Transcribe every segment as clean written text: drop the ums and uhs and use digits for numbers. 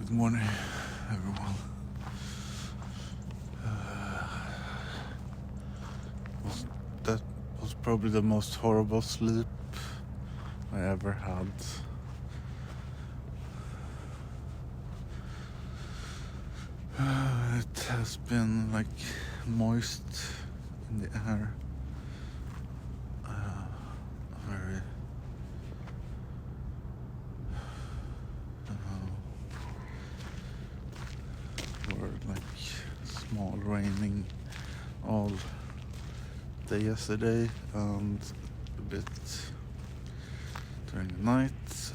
Good morning, everyone. That was probably the most horrible sleep I ever had. It has been like moist in the air. Very or like small raining all day yesterday and a bit during the night. So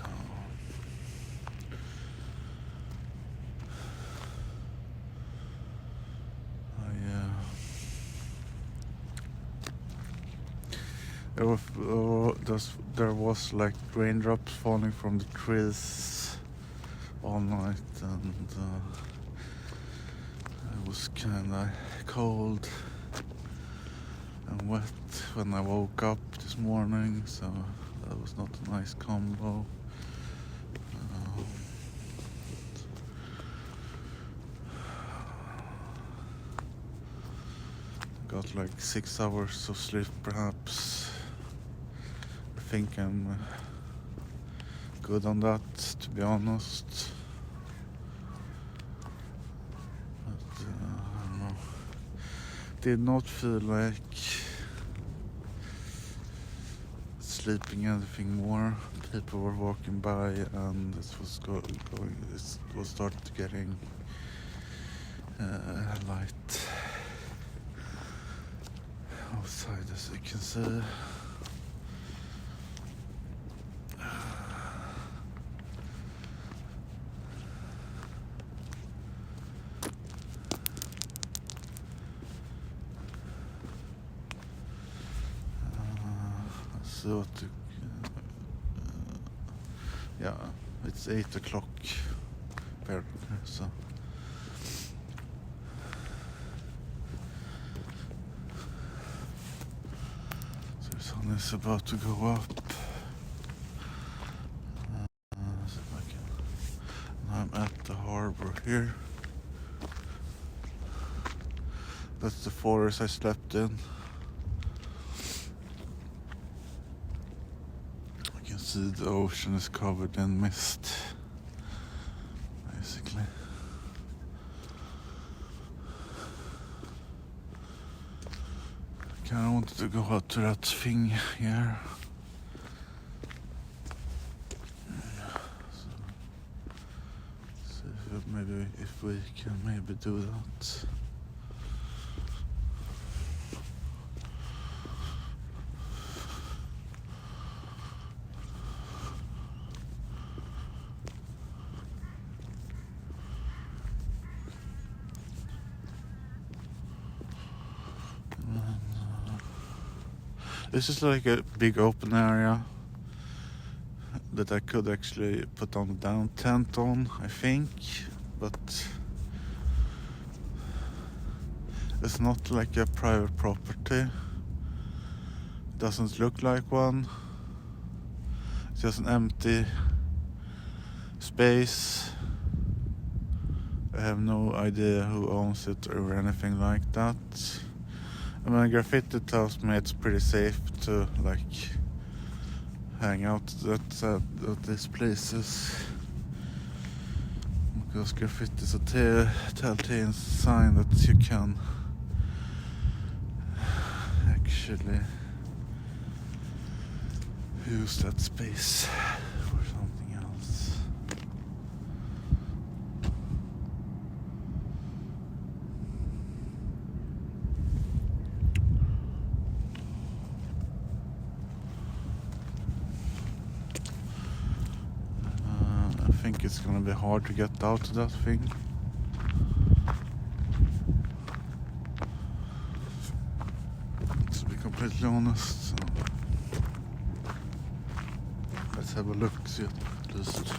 there was like raindrops falling from the trees all night, and it was kind of cold and wet when I woke up this morning, so that was not a nice combo. Got like 6 hours of sleep perhaps. I think I'm good on that, to be honest. But I don't know. Did not feel like sleeping anything more. People were walking by and it was it was started getting light outside, as you can see. So yeah, it's 8 o'clock apparently, so the sun is about to go up. So I'm at the harbor here. That's the forest I slept in. You can see the ocean is covered in mist, basically. I kind of wanted to go out to that thing here. So maybe if we can maybe do that. This is like a big open area that I could actually put on a down tent on, I think, but it's not like a private property. It doesn't look like one. It's just an empty space. I have no idea who owns it or anything like that. I mean, graffiti tells me it's pretty safe to like hang out at these places, because graffiti is a telltale sign that you can actually use that space for something else. I think it's gonna be hard to get out of that thing. To be completely honest, so let's have a look, see at least.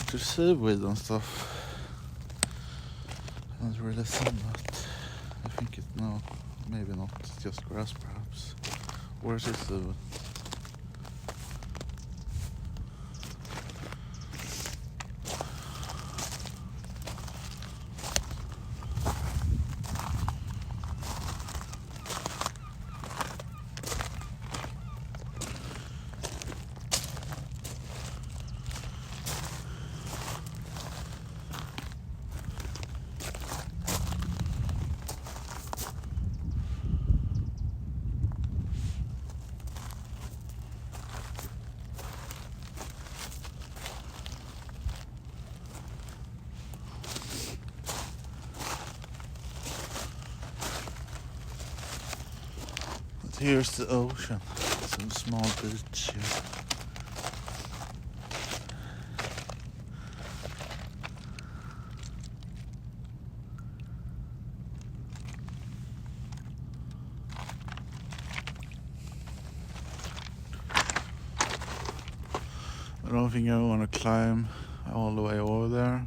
To seaweed and stuff. I haven't really seen that. I think it no, maybe not. It's just grass perhaps. Where is it seaweed? Here's the ocean. Some small beach here. I don't think I want to climb all the way over there.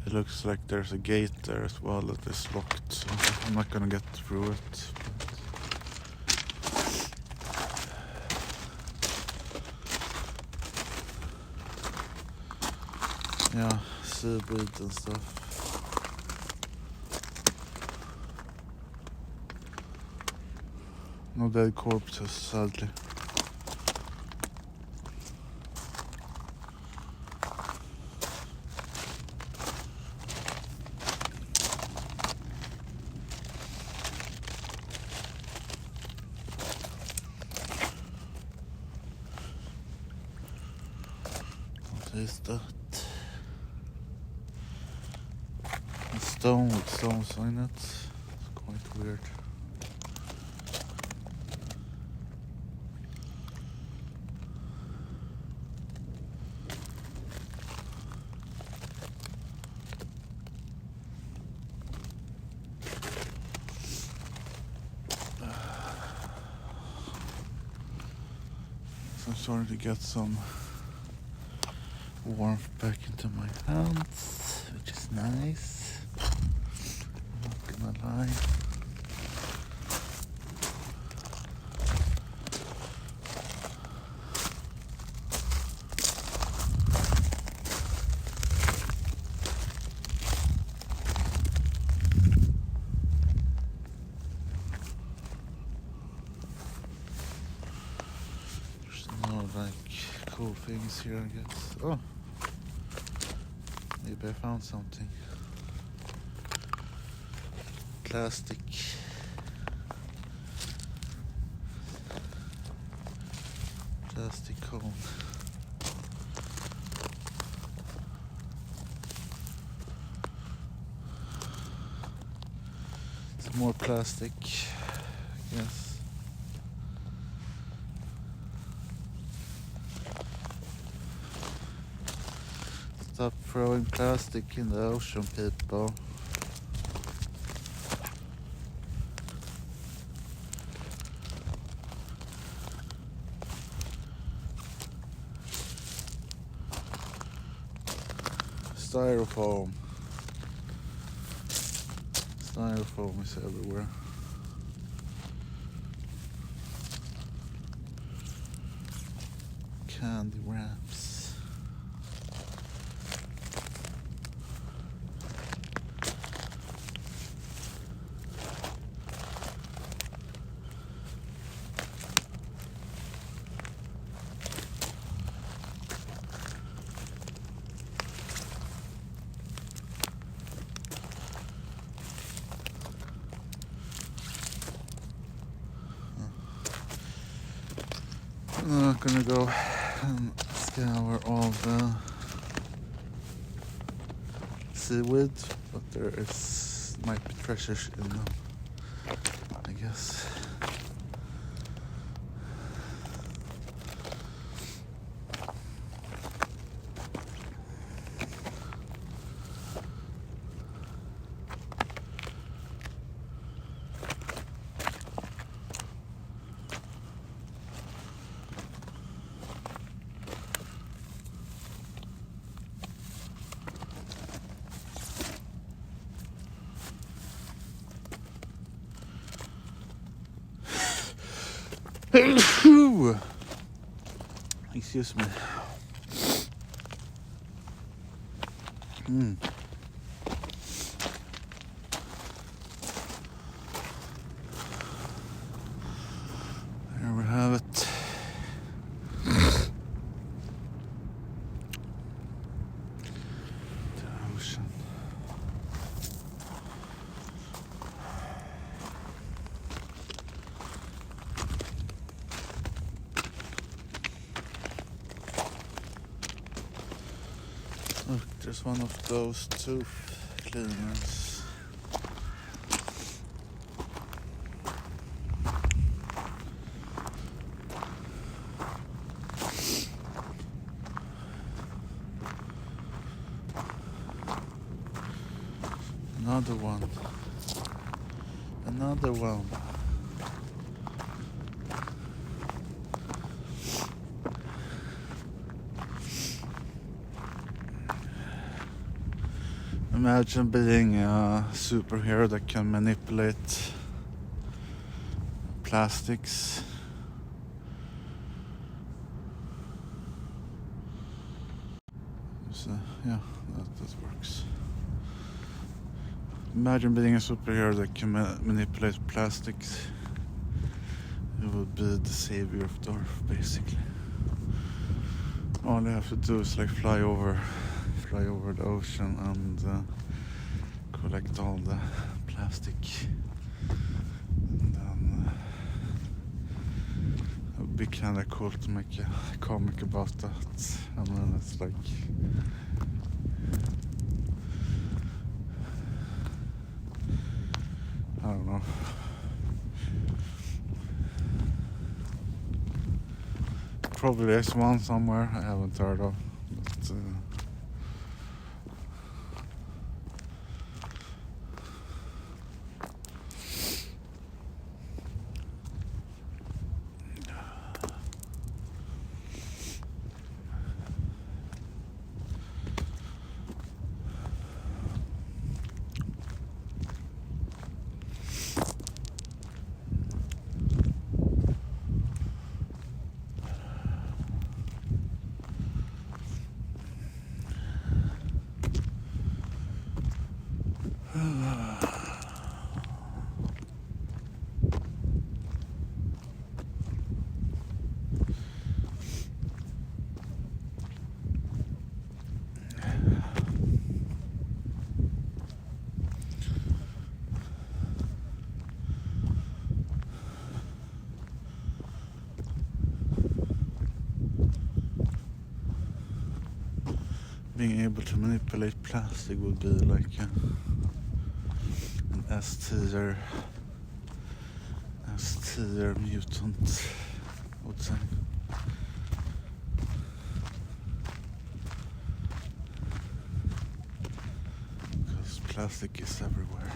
It looks like there's a gate there as well that is locked, so I'm not gonna get through it. Yeah, seaweed and stuff. No dead corpses, sadly. What is that? A stone with stones in it. It's quite weird. So I'm starting to get some warmth back into my hands, which is nice. I'm not gonna lie. There's no cool things here, I guess. Oh, maybe I found something. Plastic. Plastic cone. Some more plastic, I guess. Stop throwing plastic in the ocean, people. Styrofoam. Styrofoam is everywhere. Candy wraps. I'm not gonna go and scour all the seaweed, but might be treasures in them, I guess. Excuse me. Here we have it. The ocean. Look, there's one of those tooth cleaners. Another one. Another one. Imagine being a superhero that can manipulate plastics. So, yeah, that works. Imagine being a superhero that can manipulate plastics. You would be the savior of the earth, basically. All you have to do is like fly over the ocean and collect all the plastic, and then it would be kind of cool to make a comic about that. And then it's like I don't know. Probably there's one somewhere I haven't heard of, but being able to manipulate plastic would be like an S-tier mutant, I would say. Because plastic is everywhere.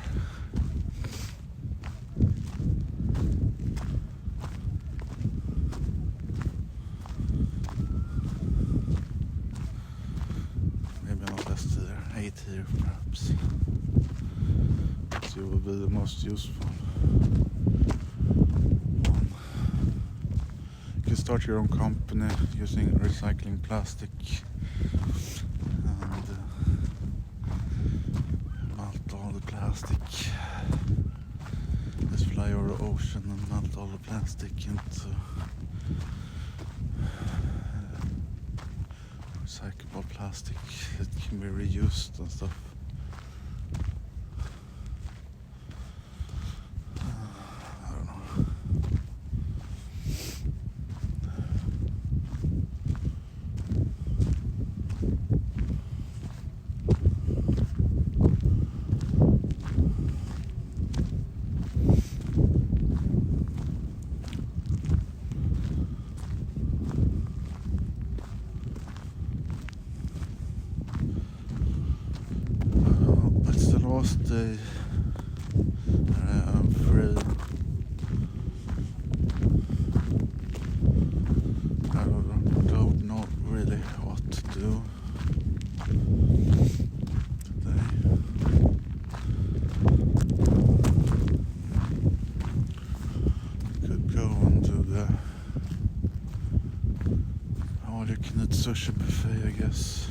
A-tier perhaps. So it will be the most useful one. You can start your own company using recycling plastic and melt all the plastic. Just fly over the ocean and melt all the plastic into recyclable plastic that can be reused and stuff. I don't know. sushi buffet, I guess.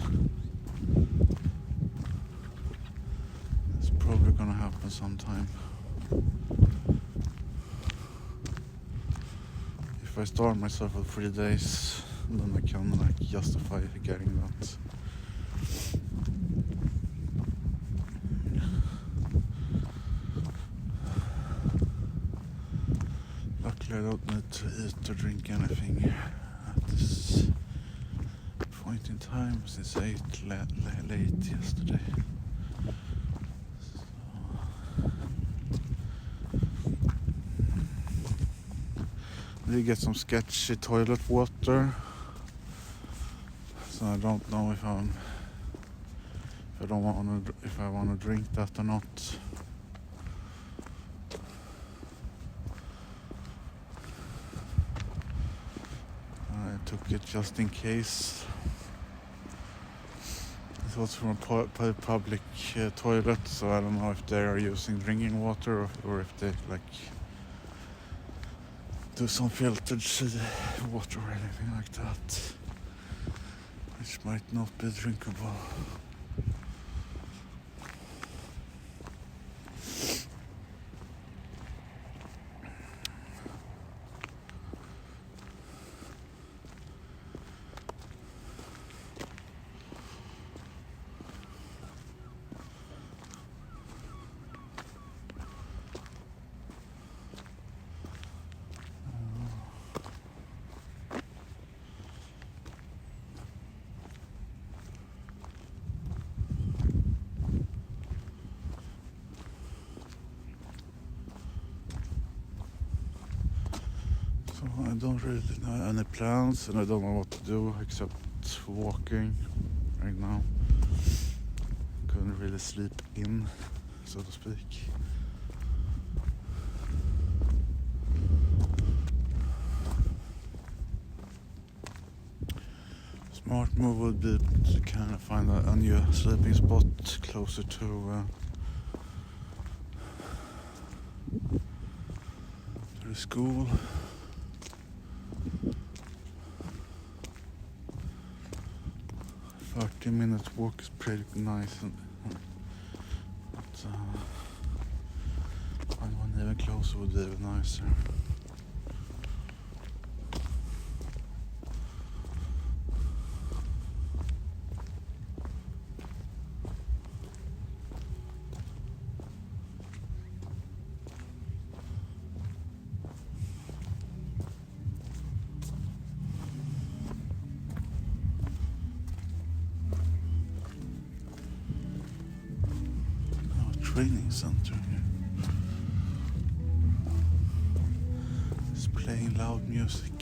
It's probably gonna happen sometime. If I starve myself for 3 days, then I can like justify getting that. Luckily I don't need to eat or drink anything at this point in time, since I ate late yesterday. I did get some sketchy toilet water, so I don't know if I want to drink that or not. I took it just in case. It was from a public toilet, so I don't know if they are using drinking water or if they like do some filtered water or anything like that, which might not be drinkable. I don't really know any plans, and I don't know what to do except walking right now. Couldn't really sleep in, so to speak. Smart move would be to kind of find a new sleeping spot closer to the school. 30-minute walk is pretty nice, but one even closer would be even nicer. Training center here. It's playing loud music.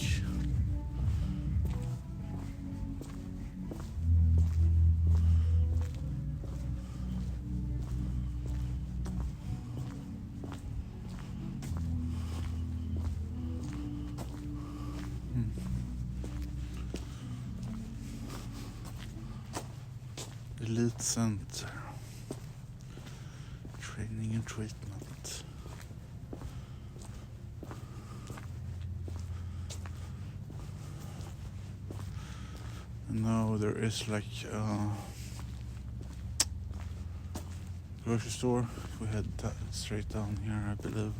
Elite Center. Training and treatment. And now there is like a grocery store. If we head straight down here, I believe.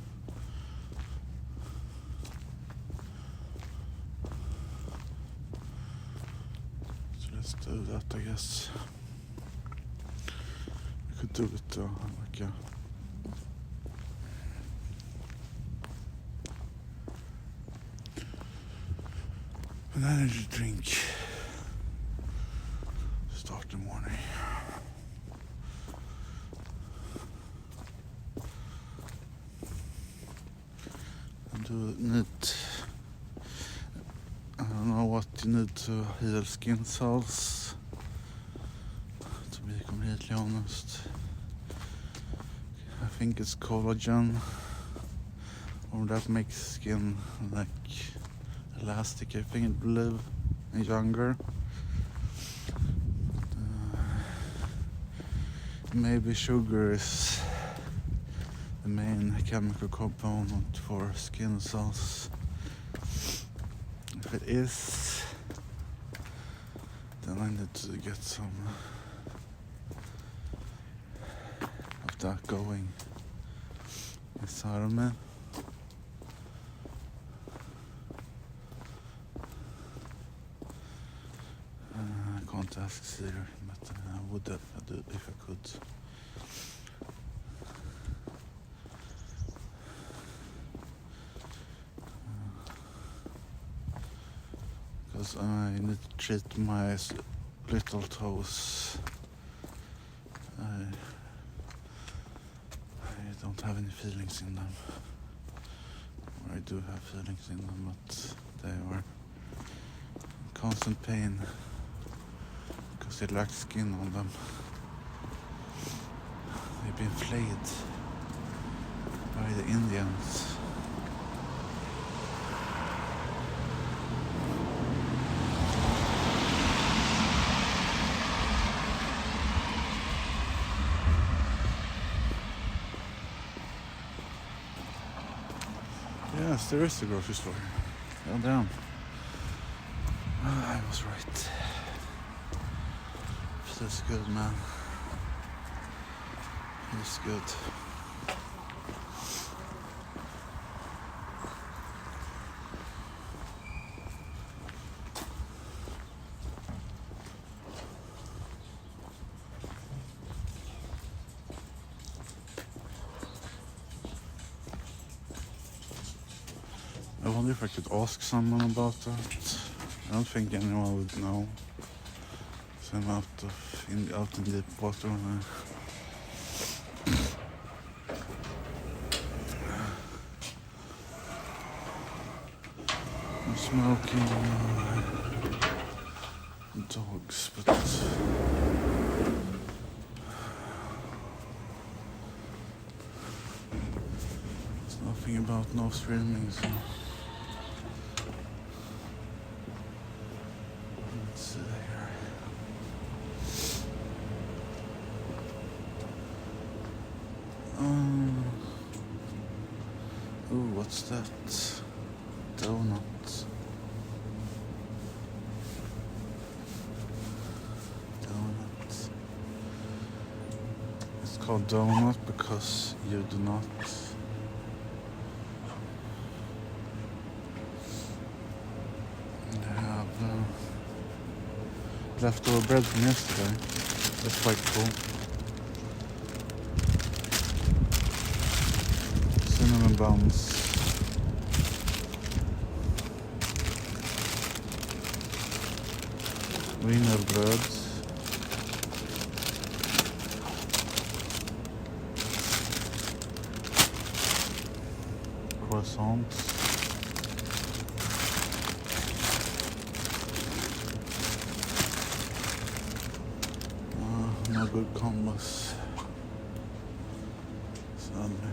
So let's do that, I guess. We could do it like an energy drink to start the morning. I don't know what you need to heal skin cells, to be completely honest. I think it's collagen, or that makes skin like elastic, I believe, and younger. Maybe sugar is the main chemical component for skin cells. If it is, Then I need to get some of that going inside of me. I can't ask Siri, but I would do if I could. Because I need to treat my little toes. I don't have any feelings in them. Or I do have feelings in them, but they are in constant pain because they lack skin on them. They've been flayed by the Indians. Yes, there is a grocery store. Well done. I was right. Feels good, man. Feels good. I wonder if I could ask someone about that. I don't think anyone would know. So I'm out in deep water now. I'm smoking dogs, but there's nothing about no streaming, so. Ooh, what's that? Donut. It's called donut because you do not have leftover bread from yesterday. That's quite cool. Cinnamon buns. Wienerbröd. Croissants. No good combos. Sadly.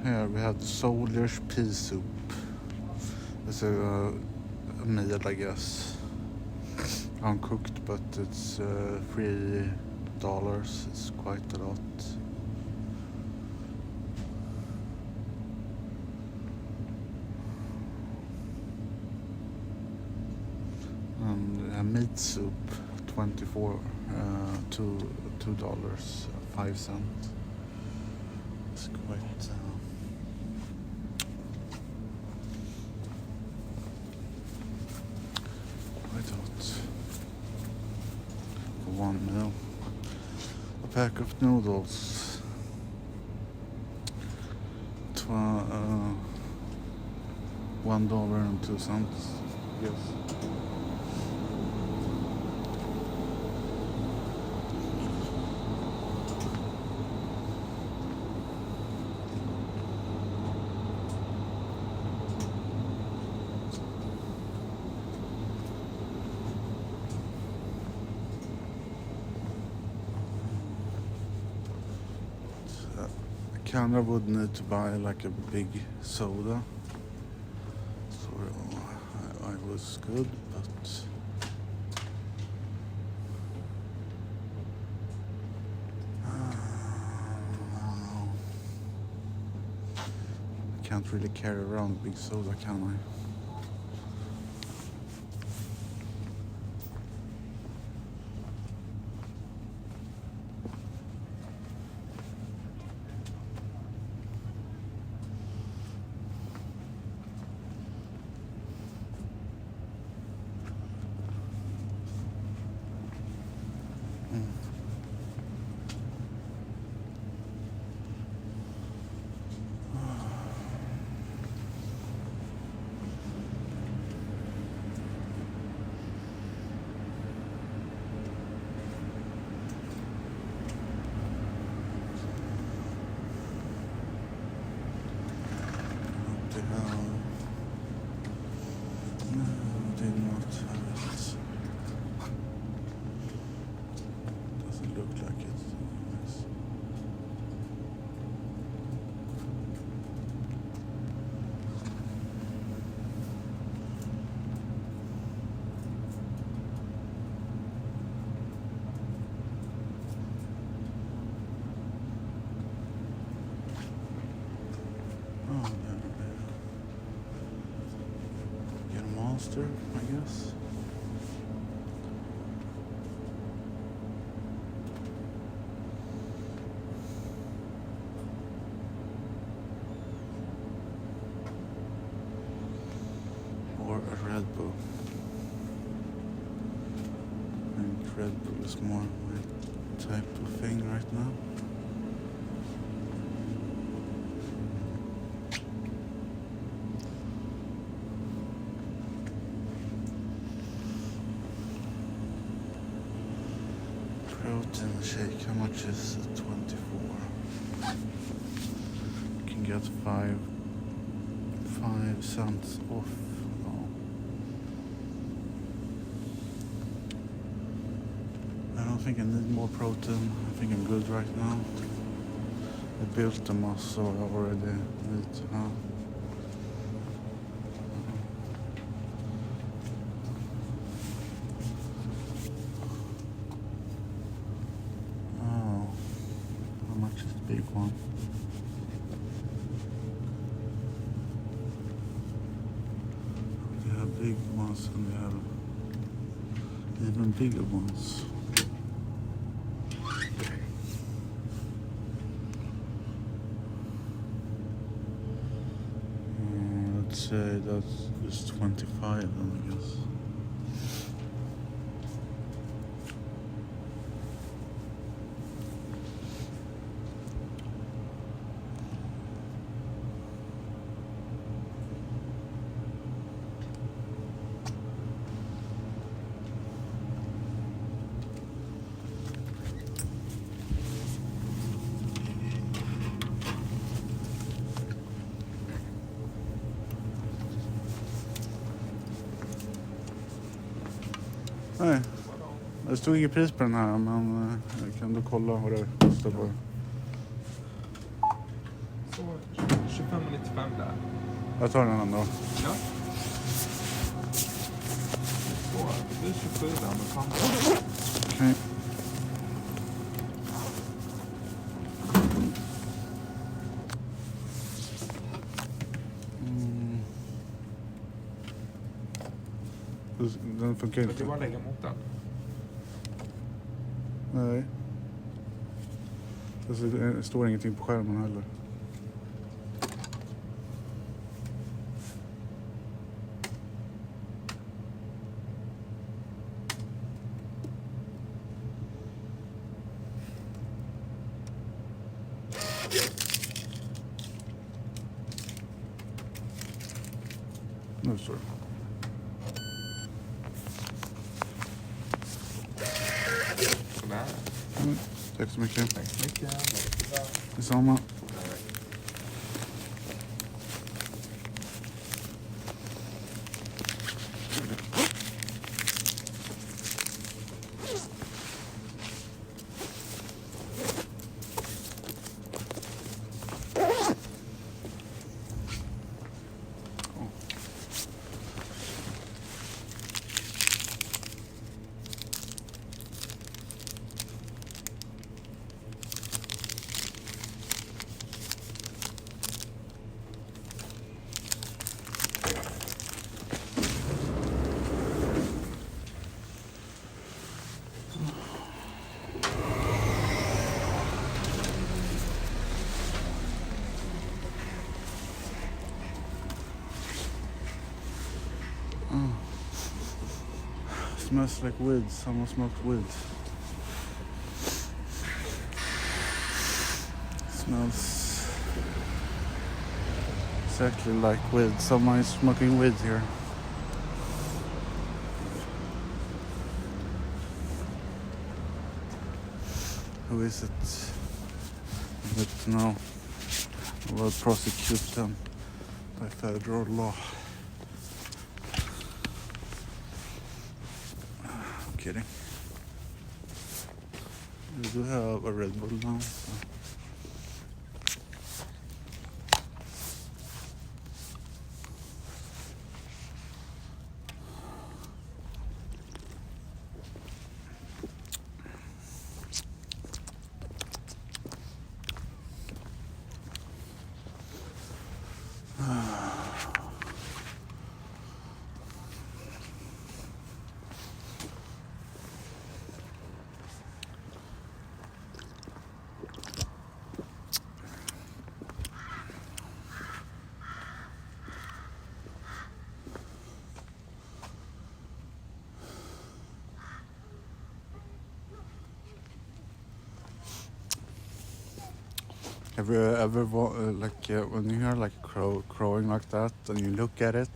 Here we have the soldier's pea soup. It's a meal, I guess. Uncooked, but it's $3. It's quite a lot. And meat soup, $2.05. It's quite. Quite hot for one meal. A pack of noodles. $1.02. Yes. kinda would need to buy like a big soda. So I was good, but I can't really carry around a big soda, can I? Monster, I guess. Or a Red Bull. I think Red Bull is more my type of thing right now. Protein shake, how much is it? 24. You can get 5 cents off. Oh. I don't think I need more protein. I think I'm good right now. I built the muscle already. Big one. They have big ones and they have even bigger ones. Let's say that's 25 then, I guess. Nej, det stod inget pris på den här, men kan du kolla vad det kostar på? Så 25,95 där. Jag tar den ändå. Ja. Så, det är 27 där med panta. Okej. Den funkar inte. Du bara lägga mot den. Nej. Det står ingenting på skärmen heller. Nu står det. Sådär. Tack så mycket. Tack så mycket. Detsamma. smells like weed. Someone smoked weed. Smells exactly like weed. Someone is smoking weed here. Who is it? I need to know. I will prosecute them by federal law. I'm kidding. We do have a Red Bull now. So. Have you ever when you hear like a crow crowing like that and you look at it,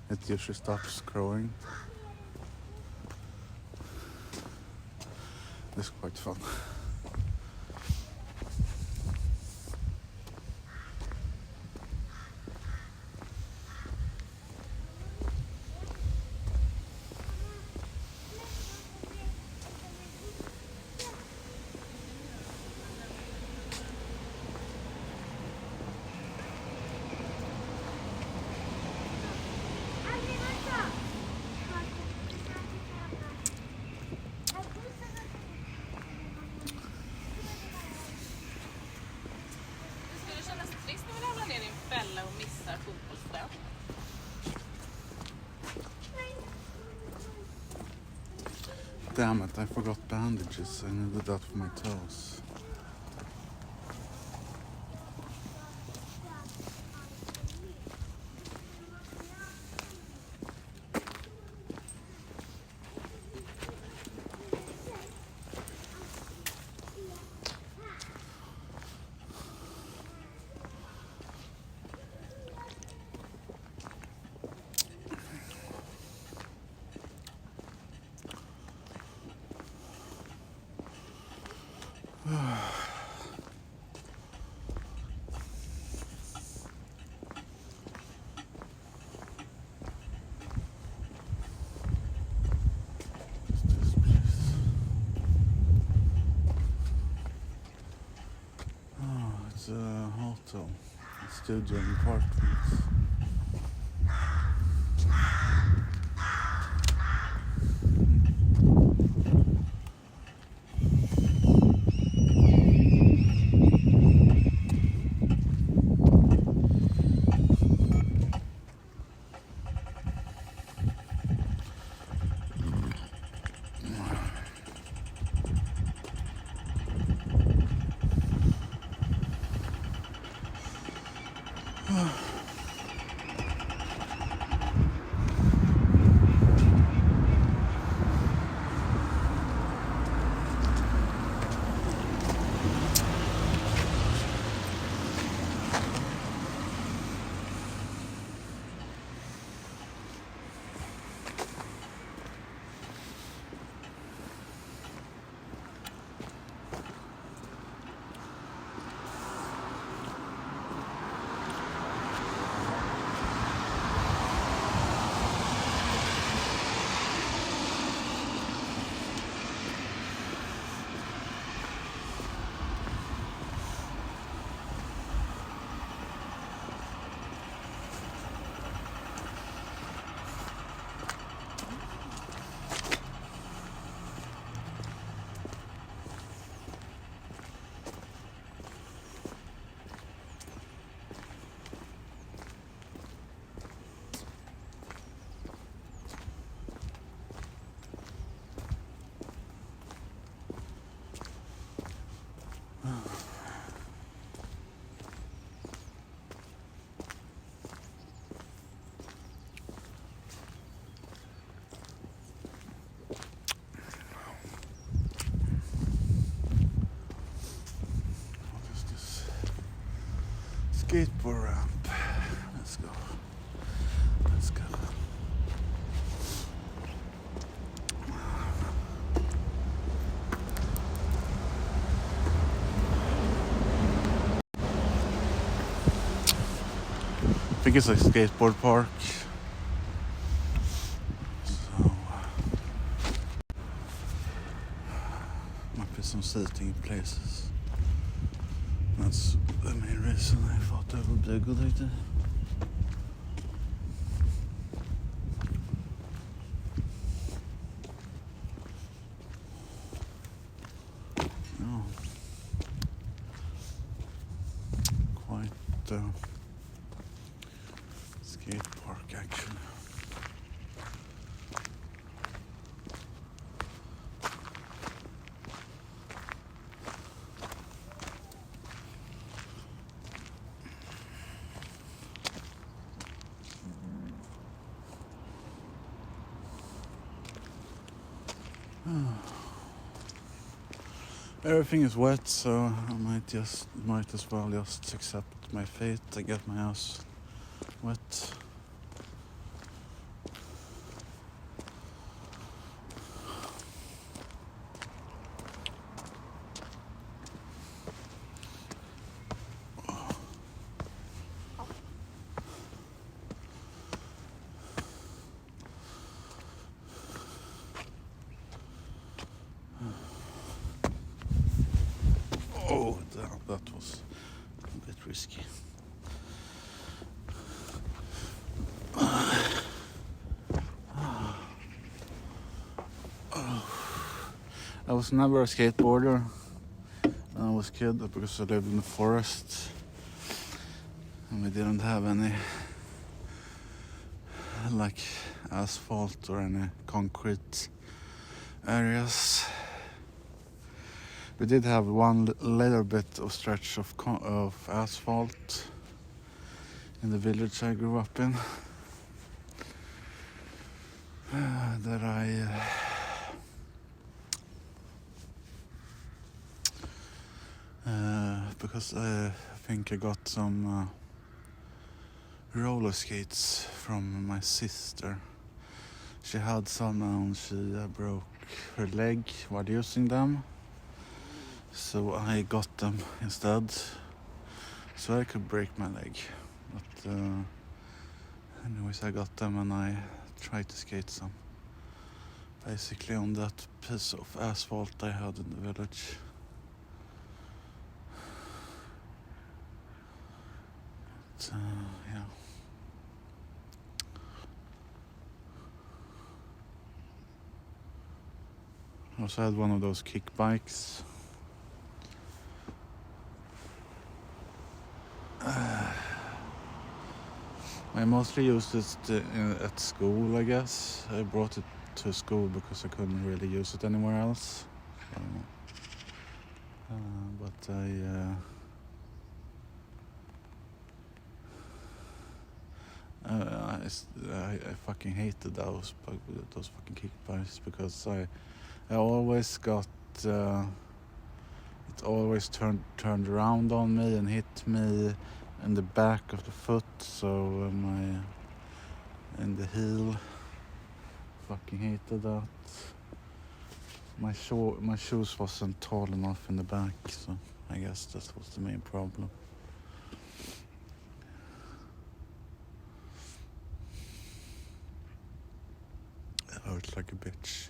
it usually stops crowing? It's quite fun. Damn it, I forgot bandages. I needed that for my toes. It's a hotel, a studio and apartments. skateboard ramp. Let's go. Let's go. I think it's a skateboard park. So might be some seating places. That's the main reason I thought that would be a good idea. Oh. Quite skate park actually. Everything is wet, so I might as well just accept my fate and get my ass wet. Oh, that was a bit risky. I was never a skateboarder when I was a kid because I lived in the forest and we didn't have any like asphalt or any concrete areas. We did have one little bit of stretch of asphalt in the village I grew up in that I because I think I got some roller skates from my sister. She had some and she broke her leg while using them. So I got them instead, so I could break my leg. But anyways, I got them and I tried to skate some. Basically on that piece of asphalt I had in the village. But, yeah. I also had one of those kick bikes. I mostly used it at school, I guess. I brought it to school because I couldn't really use it anywhere else. So, but I fucking hated those fucking kick bikes because I always got it always turned around on me and hit me in the back of the foot, so in the heel. Fucking hated that. My shoes wasn't tall enough in the back, so I guess that was the main problem. It hurt like a bitch.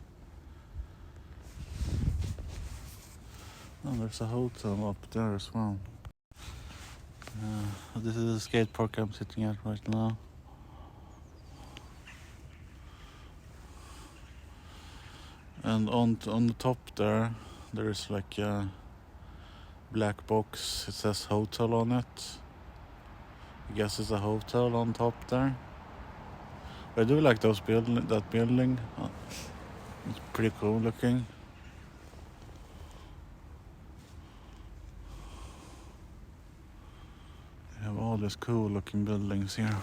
Oh, there's a hotel up there as well. This is the skate park I'm sitting at right now. And on the top there is like a black box. It says hotel on it. I guess it's a hotel on top there. I do like that building. It's pretty cool looking. We have all these cool looking buildings here.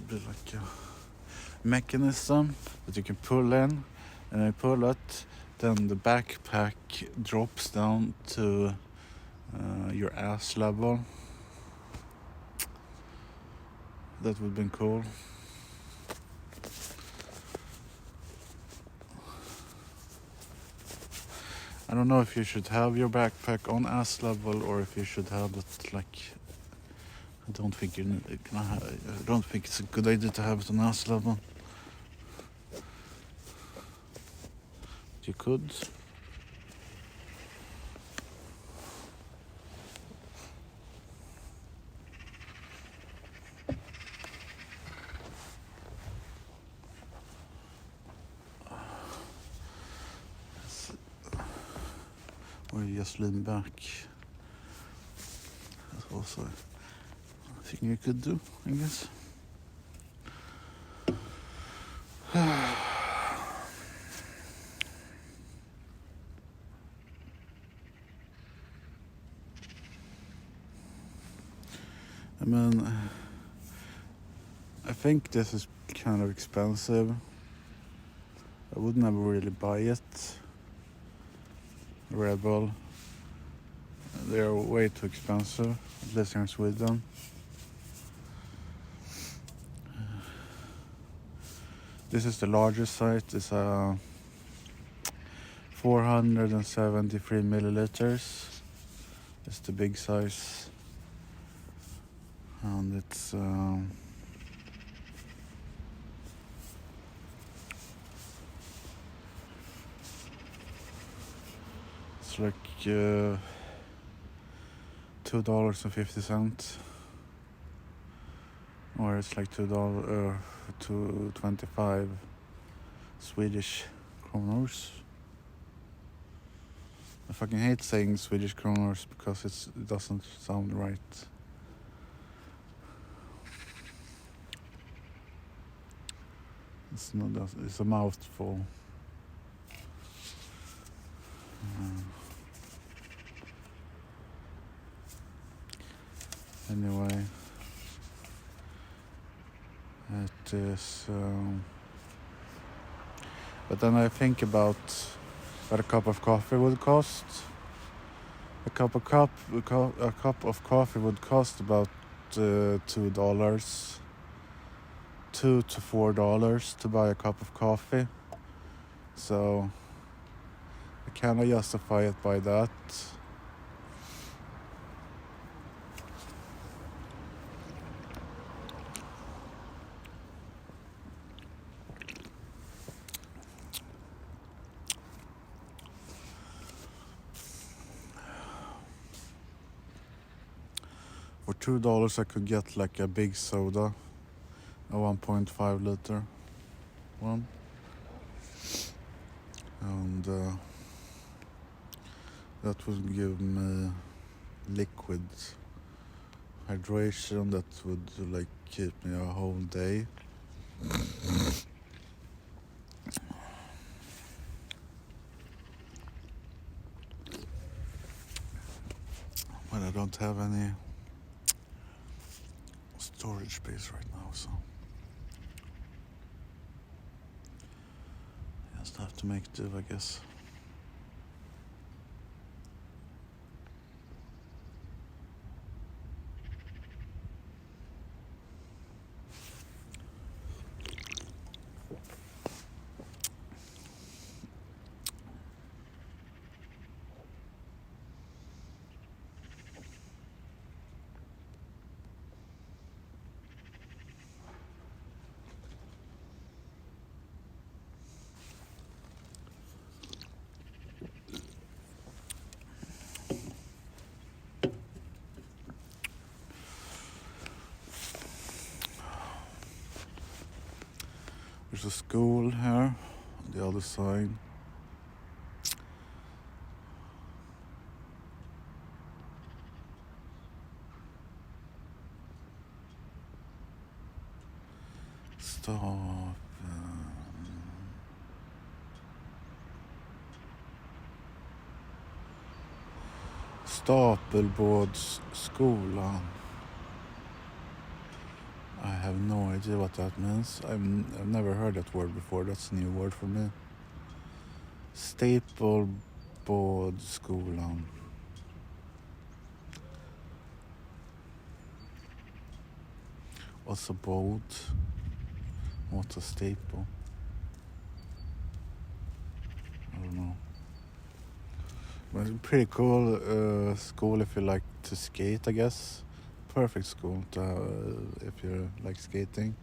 be like a mechanism that you can pull in, and I pull it, then the backpack drops down to your ass level. That would have been cool. I don't know if you should have your backpack on ass level or if you should have it like. I don't think it's a good idea to have it on ass level. You could. Or you just lean back. That's also a thing you could do, I guess. I mean, I think this is kind of expensive. I would never really buy it. Red Bull. They're way too expensive, at least here in Sweden. This is the largest size. It's 473 milliliters. It's the big size. And it's like $2.50, or it's like $2.25 Swedish kronors. I fucking hate saying Swedish kronors because it doesn't sound right. It's a mouthful. Anyway, it is. But then I think about what a cup of coffee would cost. A cup of coffee would cost about $2, $2 to $4 to buy a cup of coffee. So I kind of justify it by that. For $2 I could get like a big soda, a 1.5 liter one. And that would give me liquid hydration that would like keep me a whole day. But I don't have any storage space right now, so I just have to make do, I guess. There's a school here on the other side. Stop. Stapelbådsskolan. I have no idea what that means. I've never heard that word before. That's a new word for me. Stapelbådsskolan. What's a board? What's a staple? I don't know. But it's a pretty cool school if you like to skate, I guess. Perfect school if you like skating.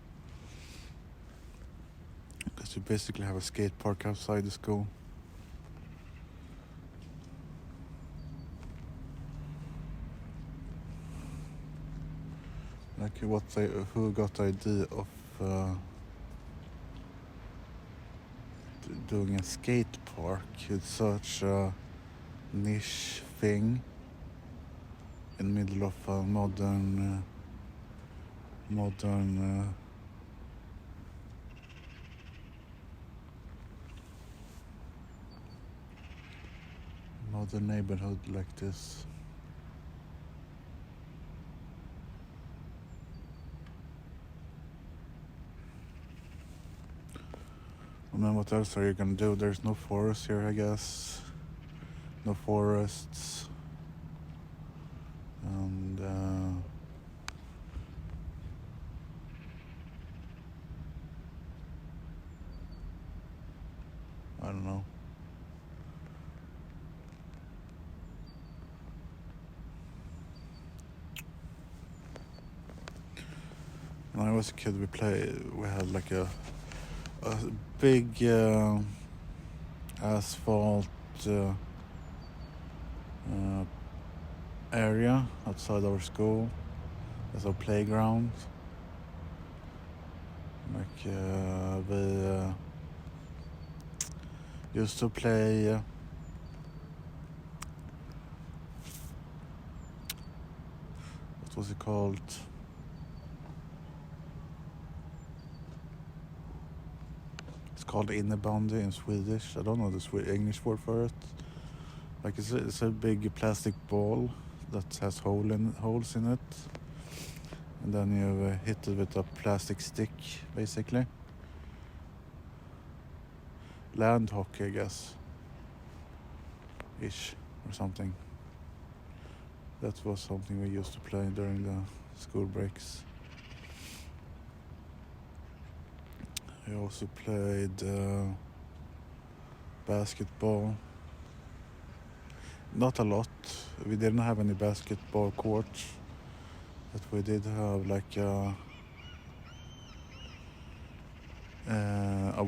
Because you basically have a skate park outside the school. Like who got the idea of doing a skate park? It's such a niche thing in the middle of a modern neighborhood like this. And then what else are you gonna do? There's no forest here, I guess. No forests. And I don't know. When I was a kid, we had like a big asphalt area outside our school as our playground. Like we used to play what was it called? It's called innebandy in Swedish. I don't know the English word for it. Like it's a big plastic ball that has holes in it, and then you hit it with a plastic stick, basically. Land hockey, I guess, ish, or something. That was something we used to play during the school breaks. We also played basketball. Not a lot. We didn't have any basketball courts, but we did have like a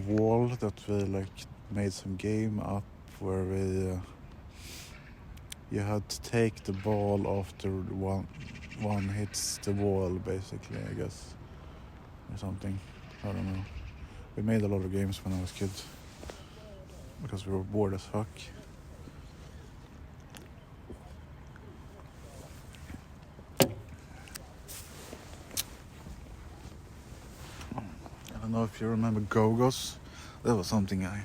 wall that we like made some game up where we you had to take the ball after one hits the wall, basically, I guess, or something. I don't know. We made a lot of games when I was a kid because we were bored as fuck. I don't know if you remember Go-Go's. That was something I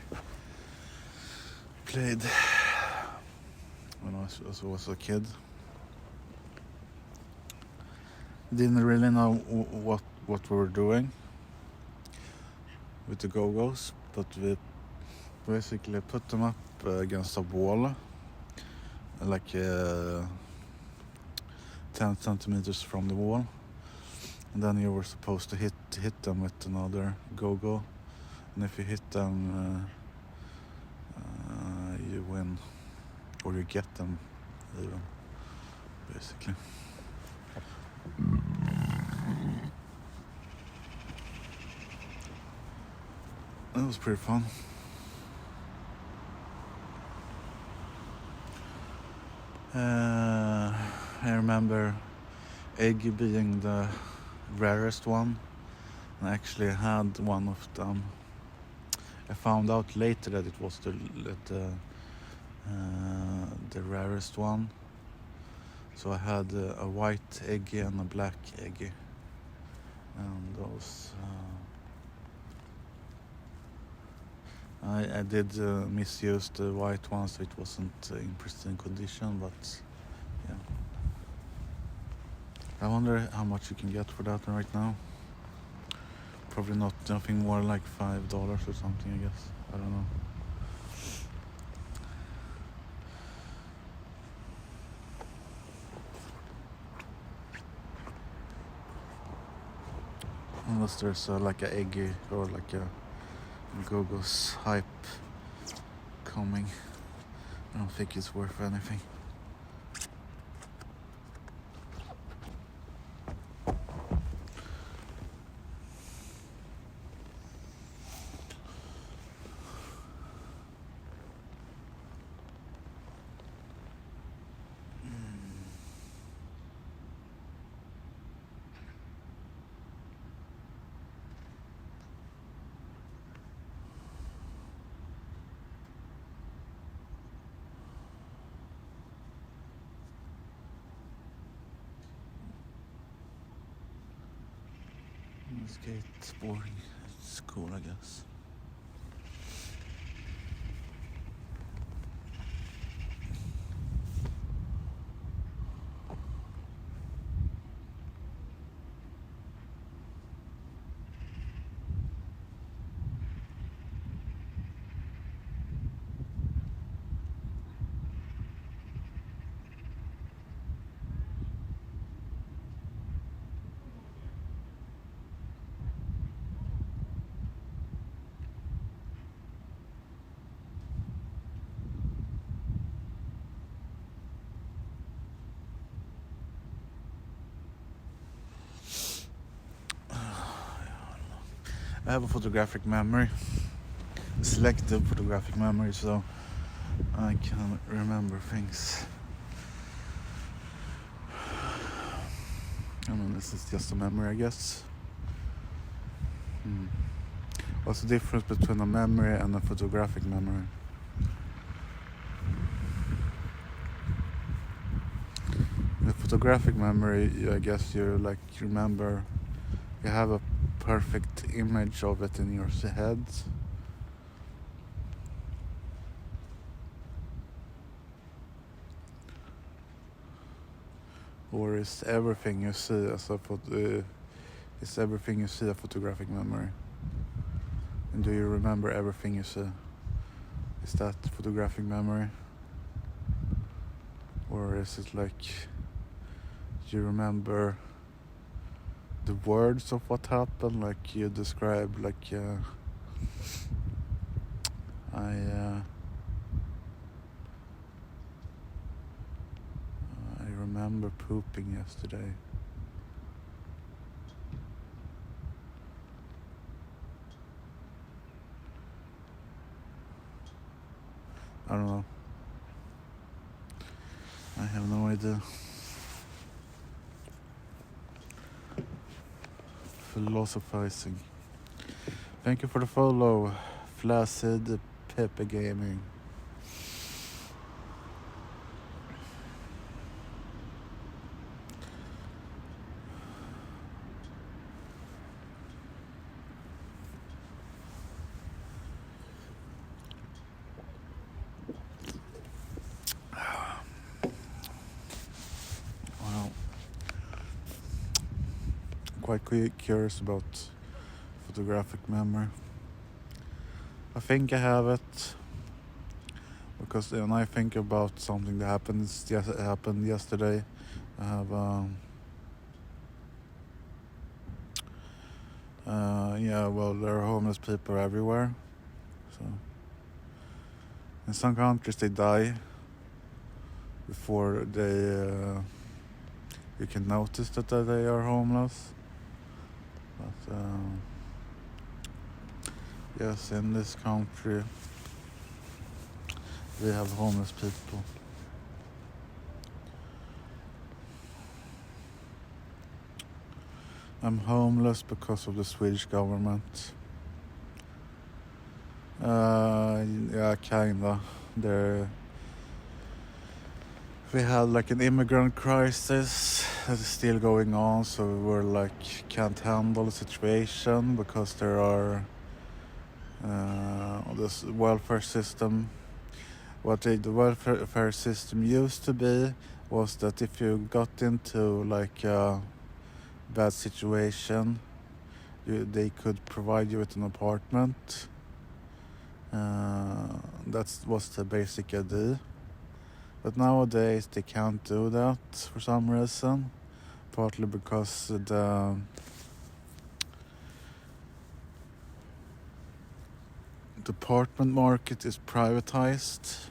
played when I was a kid. Didn't really know what we were doing with the Go-Go's, but we basically put them up against a wall, like 10 centimeters from the wall, and then you were supposed to hit them with another Go-Go, and if you hit them, you win, or you get them even, basically. That was pretty fun. I remember egg being the rarest one. I actually had one of them. I found out later that it was the rarest one. So I had a white egg and a black egg, and those. I did misuse the white one, so it wasn't in pristine condition, but yeah. I wonder how much you can get for that right now. Probably not nothing more like $5 or something, I guess. I don't know. Unless there's like a Eggy or like a Gogo's hype coming. I don't think it's worth anything. Skateboarding, it's cool, I guess. I have a photographic memory, selective photographic memory, so I can remember things. I mean, this is just a memory, I guess. What's the difference between a memory and a photographic memory? The photographic memory, I guess you like remember, you have a perfect image of it in your head. Or is everything you see is everything you see a photographic memory? And do you remember everything you see? Is that photographic memory? Or is it like you remember the words of what happened, like you describe, like I remember pooping yesterday. I don't know. I have no idea. Philosophizing. Thank you for the follow, Flaccid Pepe Gaming. Quite curious about photographic memory. I think I have it because when I think about something that happened yesterday, I have there are homeless people everywhere. So in some countries they die before you can notice that they are homeless. But yes, in this country we have homeless people. I'm homeless because of the Swedish government. Yeah, kinda. We had like an immigrant crisis that is still going on, so we're like can't handle the situation because there are this welfare system. What the welfare system used to be was that if you got into like a bad situation they could provide you with an apartment. That was the basic idea. But nowadays they can't do that for some reason. Partly because the apartment market is privatized.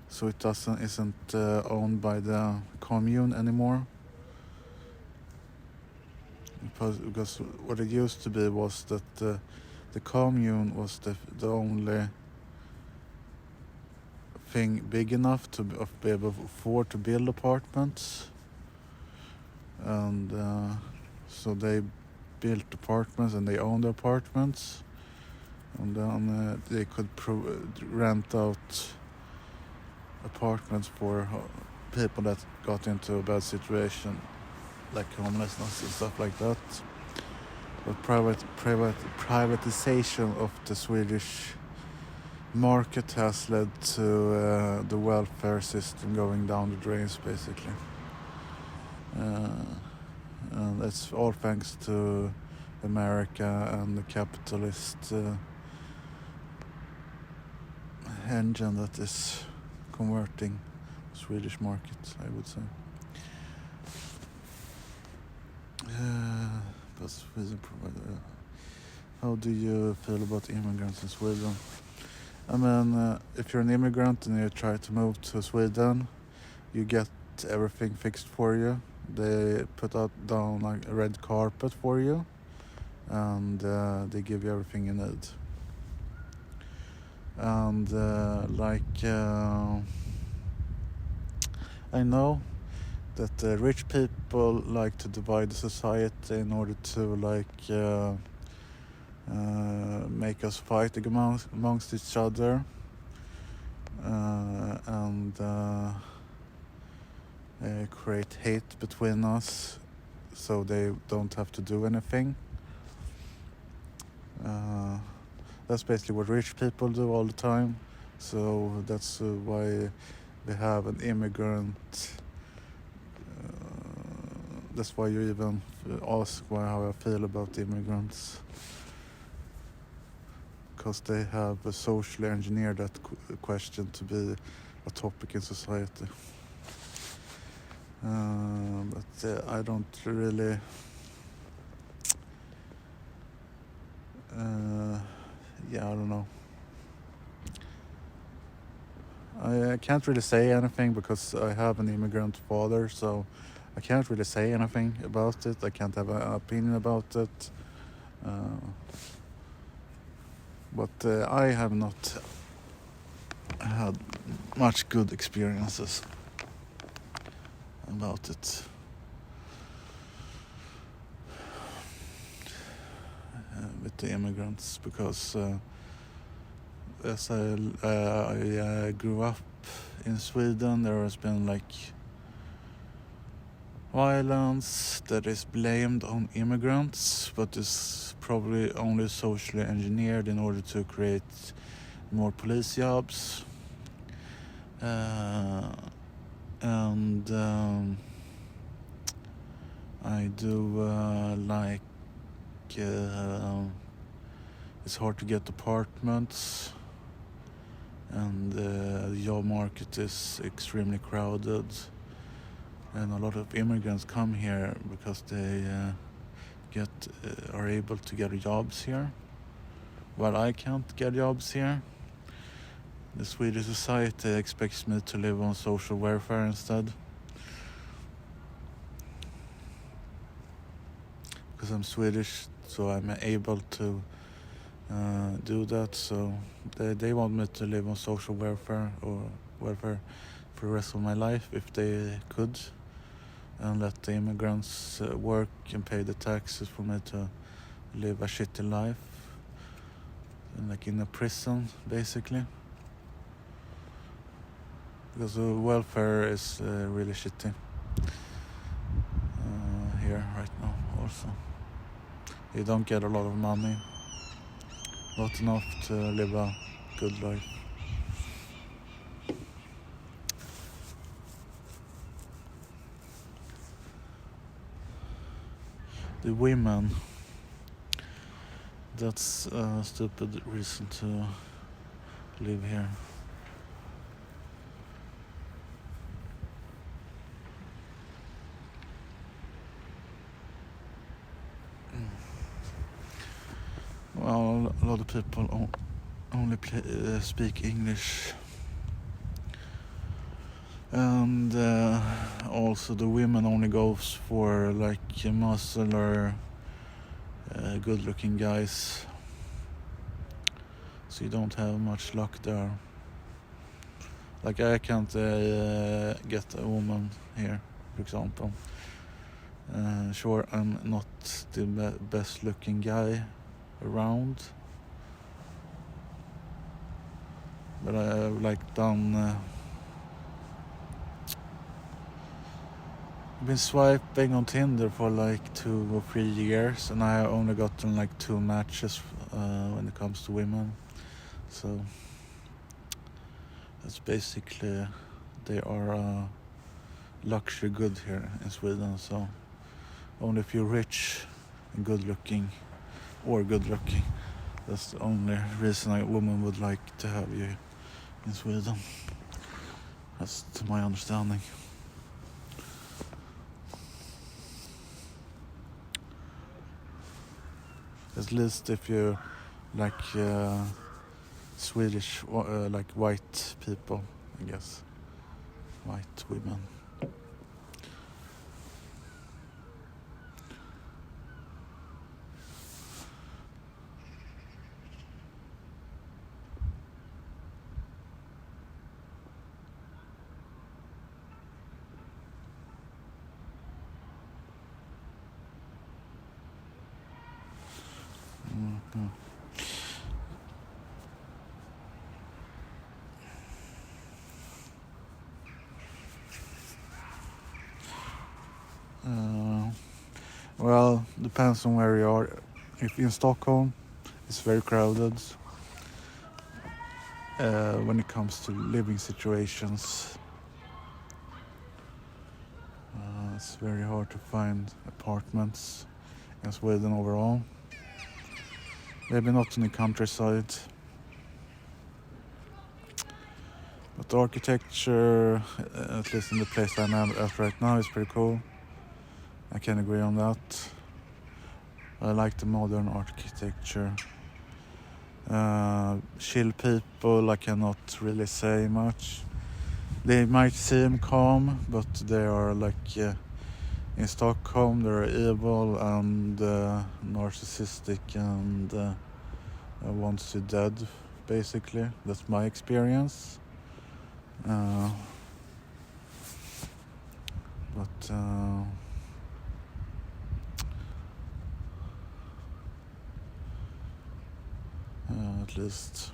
So it isn't owned by the commune anymore. Because what it used to be was that the commune was the only thing big enough to be able to afford to build apartments. And so they built apartments and they owned the apartments. And then they could rent out apartments for people that got into a bad situation, like homelessness and stuff like that. But privatization of the Swedish market has led to the welfare system going down the drains, basically. And it's all thanks to America and the capitalist engine that is converting the Swedish market, I would say. But Sweden provider. How do you feel about immigrants in Sweden? I mean, if you're an immigrant and you try to move to Sweden, you get everything fixed for you. They put down like a red carpet for you, and they give you everything you need. And I know that rich people like to divide the society in order to make us fight amongst each other, and create hate between us so they don't have to do anything. That's basically what rich people do all the time. So that's why we have an immigrant. That's why you even ask how I feel about immigrants. Because they have socially engineered that question to be a topic in society. But I don't really... I don't know. I can't really say anything because I have an immigrant father, so I can't really say anything about it. I can't have an opinion about it. But I have not had much good experiences about it. With the immigrants, because as I grew up in Sweden, there has been violence that is blamed on immigrants, but is probably only socially engineered in order to create more police jobs. And I do it's hard to get apartments, and the job market is extremely crowded, and a lot of immigrants come here because they are able to get jobs here, while I can't get jobs here. The Swedish society expects me to live on social welfare instead, because I'm Swedish, so I'm able to do that. So they want me to live on social welfare or welfare for the rest of my life if they could, and let the immigrants work and pay the taxes for me to live a shitty life, like in a prison, basically. Because the welfare is really shitty here right now also. You don't get a lot of money, not enough to live a good life. the women. That's a stupid reason to live here. Well, a lot of people only speak English. And also the women only goes for like muscular, good-looking guys. So you don't have much luck there. Like I can't get a woman here, for example. Sure, I'm not the best-looking guy around, but I've like done. I've been swiping on Tinder for like 2 or 3 years, and I have only gotten like 2 matches when it comes to women. So that's basically they are luxury good here in Sweden. So only if you're rich and good looking, that's the only reason a woman would like to have you in Sweden. That's to my understanding. At least if you like Swedish, like white people, I guess. White women. Mm-hmm. Well, depends on where you are. If in Stockholm, it's very crowded. When it comes to living situations, it's very hard to find apartments in Sweden overall. Maybe not in the countryside. But the architecture, at least in the place I'm at right now, is pretty cool. I can agree on that. I like the modern architecture. Chill people, I cannot really say much. They might seem calm, but they are like in Stockholm they're evil and narcissistic and wants you dead, basically. That's my experience. But at least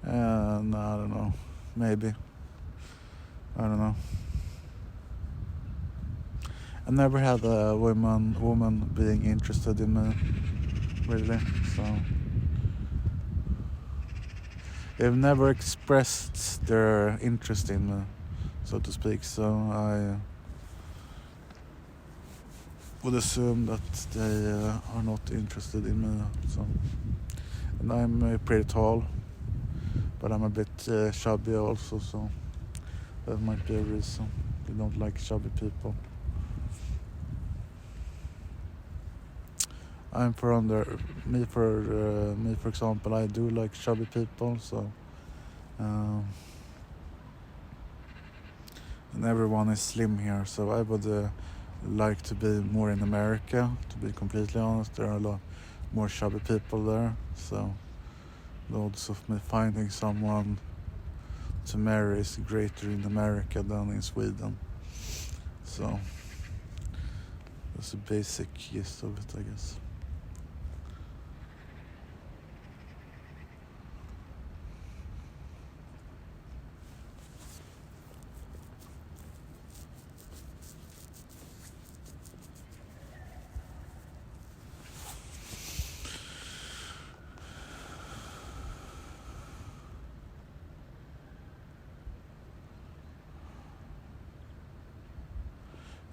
no, I don't know. Maybe. I don't know. I never had a woman being interested in me, really. So they've never expressed their interest in me, so to speak. So I would assume that they are not interested in me. So, and I'm pretty tall, but I'm a bit chubby also. So that might be a reason. They don't like chubby people. I'm for example, I do like chubby people, so and everyone is slim here, so I would like to be more in America, to be completely honest. There are a lot more chubby people there, so the odds of me finding someone to marry is greater in America than in Sweden. So that's the basic gist of it, I guess.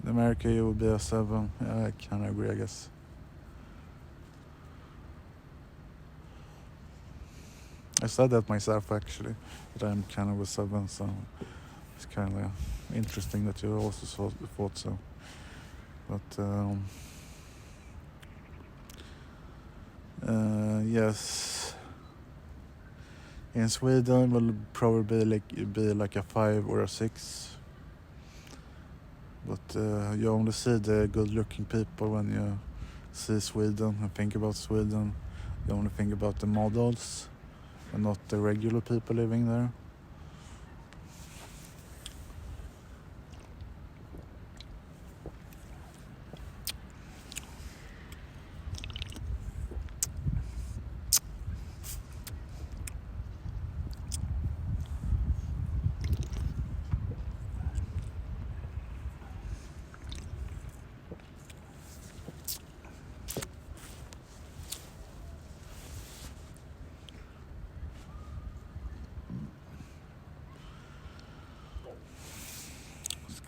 In America, you would be a 7. Yeah, I kind of agree, I guess. I said that myself, actually, that I'm kind of a 7, so it's kind of interesting that you also thought so. But yes, in Sweden will probably be like a 5 or a 6. But you only see the good-looking people when you see Sweden and think about Sweden. You only think about the models and not the regular people living there.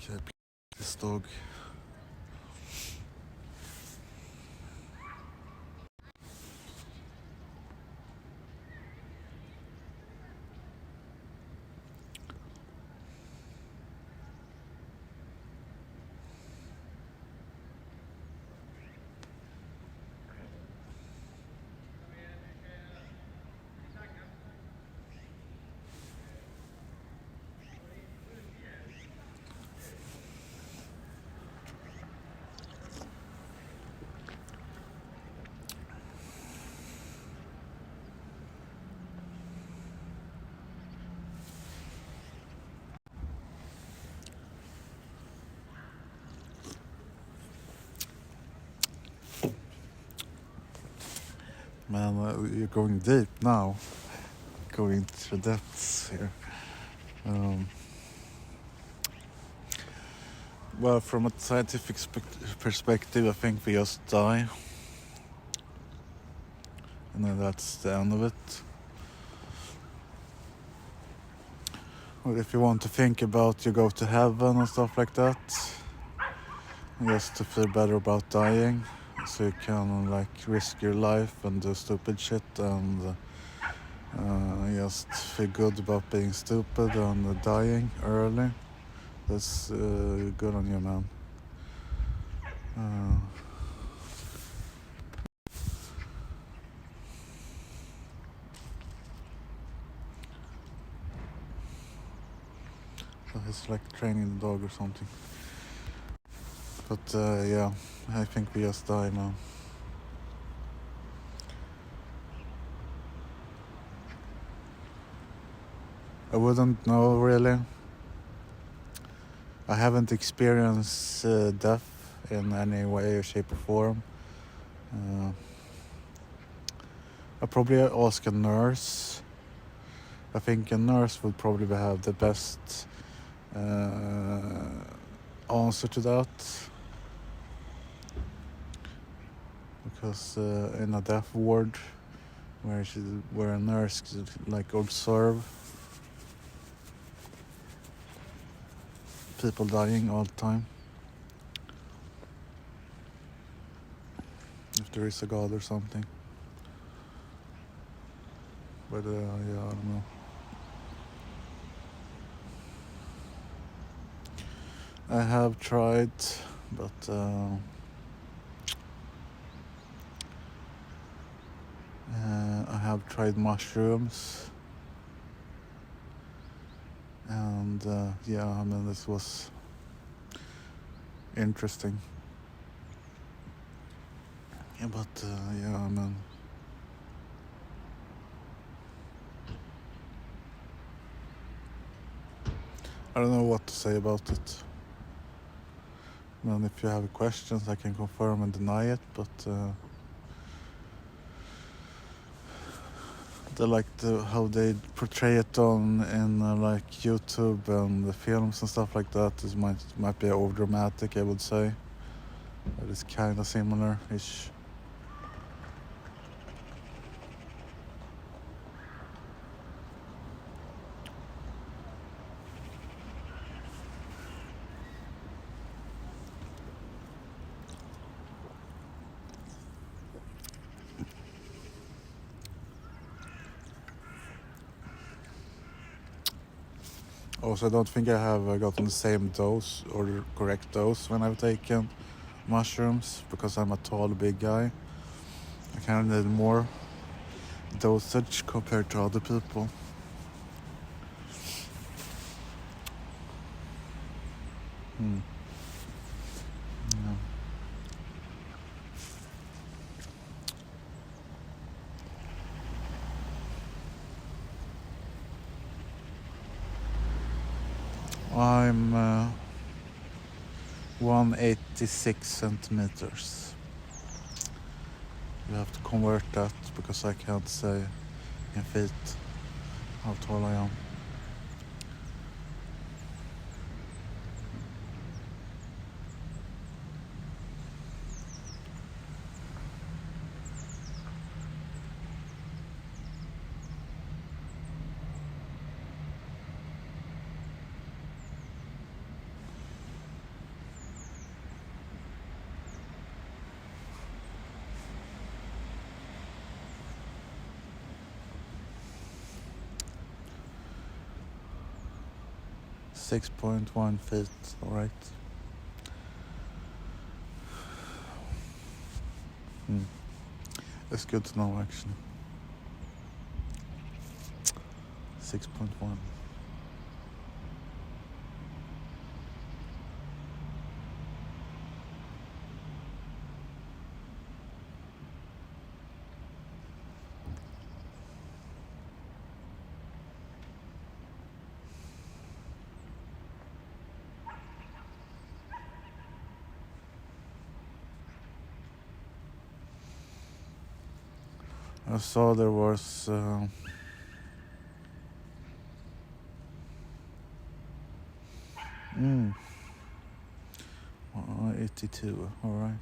Okay, this dog. Man, you're going deep now. Going to depths here. Well, from a scientific perspective, I think we just die. And then that's the end of it. Or if you want to think about you go to heaven and stuff like that, just to feel better about dying, so you can like risk your life and do stupid shit and just feel good about being stupid and dying early. That's good on you, man. It's like training the dog or something. But yeah, I think we just die now. I wouldn't know really. I haven't experienced death in any way or shape or form. I'd probably ask a nurse. I think a nurse would probably have the best answer to that. Because in a death ward where a nurse could like observe people dying all the time. If there is a God or something. But yeah, I don't know. I have tried, but I have tried mushrooms. And yeah, I mean, this was interesting. Yeah, but yeah, I mean, I don't know what to say about it. I mean, if you have questions, I can confirm and deny it, but how they portray it in like YouTube and the films and stuff like that might be over dramatic, I would say. But it's kind of similar-ish. Also, I don't think I have gotten the same dose or the correct dose when I've taken mushrooms, because I'm a tall, big guy. I kind of need more dosage compared to other people. Yeah. I'm 186 centimeters. You have to convert that because I can't say in feet how tall I am. .1 feet, alright. It's good to know, actually. 6.1. I saw there was 82, alright.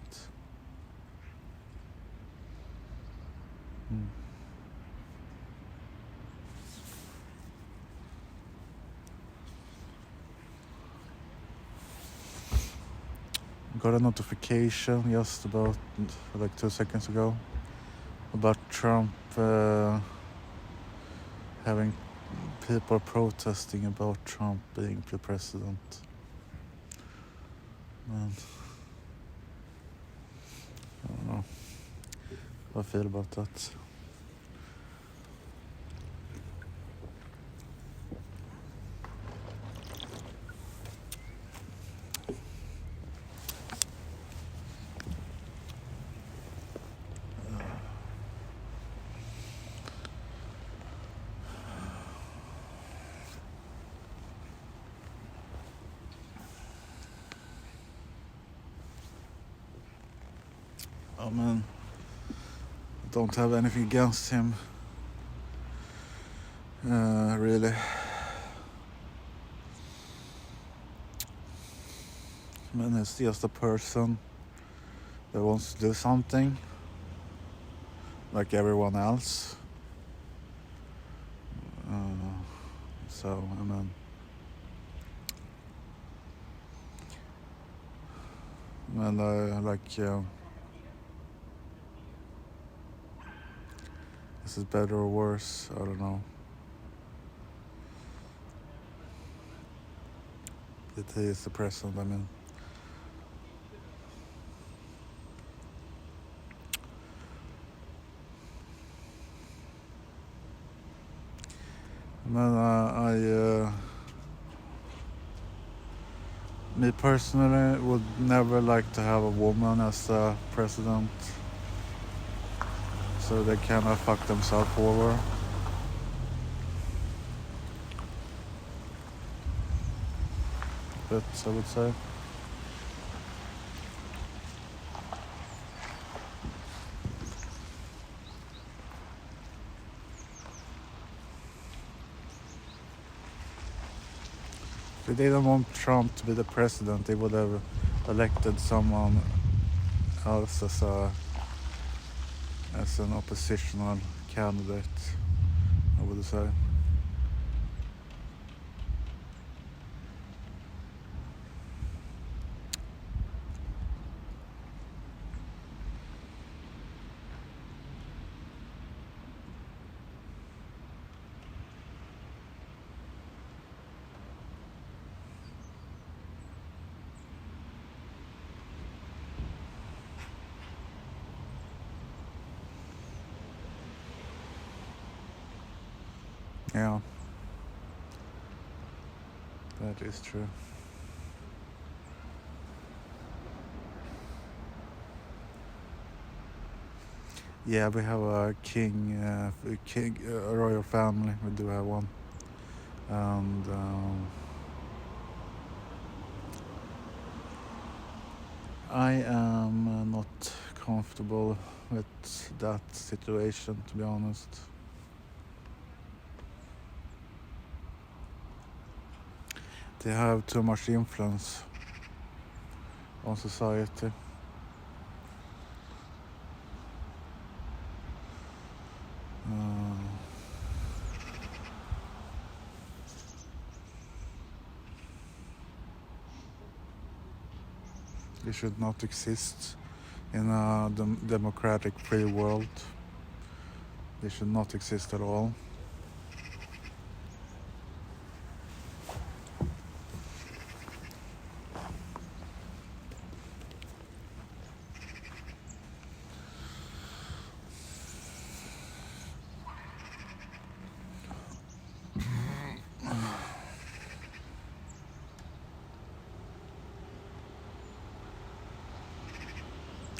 Got a notification just about like 2 seconds ago about Trump having people protesting about Trump being the president. Man, I don't know how I feel about that. Oh man, I don't have anything against him, really. I mean, he's just a person that wants to do something like everyone else. So, I mean, is it better or worse? I don't know. That he is the president, I mean. Me personally would never like to have a woman as a president, so they cannot fuck themselves over. That's, I would say. If they didn't want Trump to be the president, they would have elected someone else as an oppositional candidate, I would say. Yeah, that is true. Yeah, we have a a royal family. We do have one, and I am not comfortable with that situation, to be honest. They have too much influence on society. They should not exist in a democratic free world. They should not exist at all.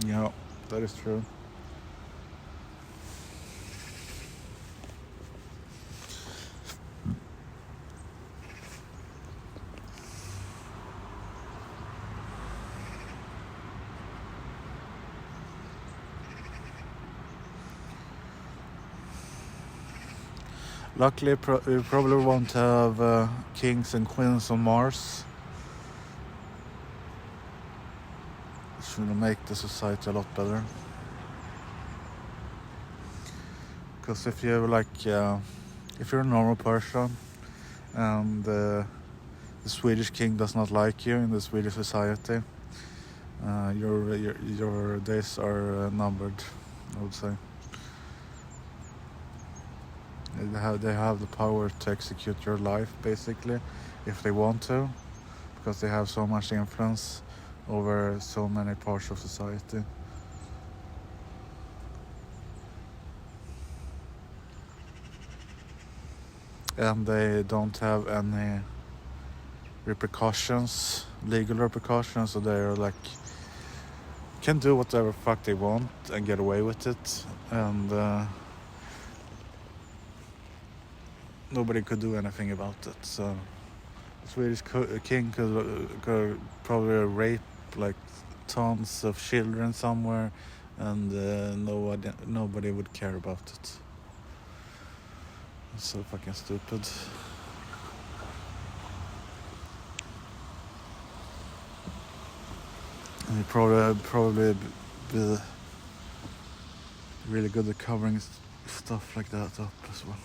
Yeah, that is true. Luckily, we probably won't have kings and queens on Mars. It should make the society a lot better. Because if you're if you're a normal person and the Swedish king does not like you in the Swedish society, your days are numbered, I would say. They have the power to execute your life, basically, if they want to, because they have so much influence over so many parts of society. And they don't have any repercussions, legal repercussions, so they're can do whatever fuck they want and get away with it, and nobody could do anything about it. So the Swedish king could probably rape tons of children somewhere, and nobody would care about it. It's so fucking stupid. And he'd probably be really good at covering stuff like that up as well.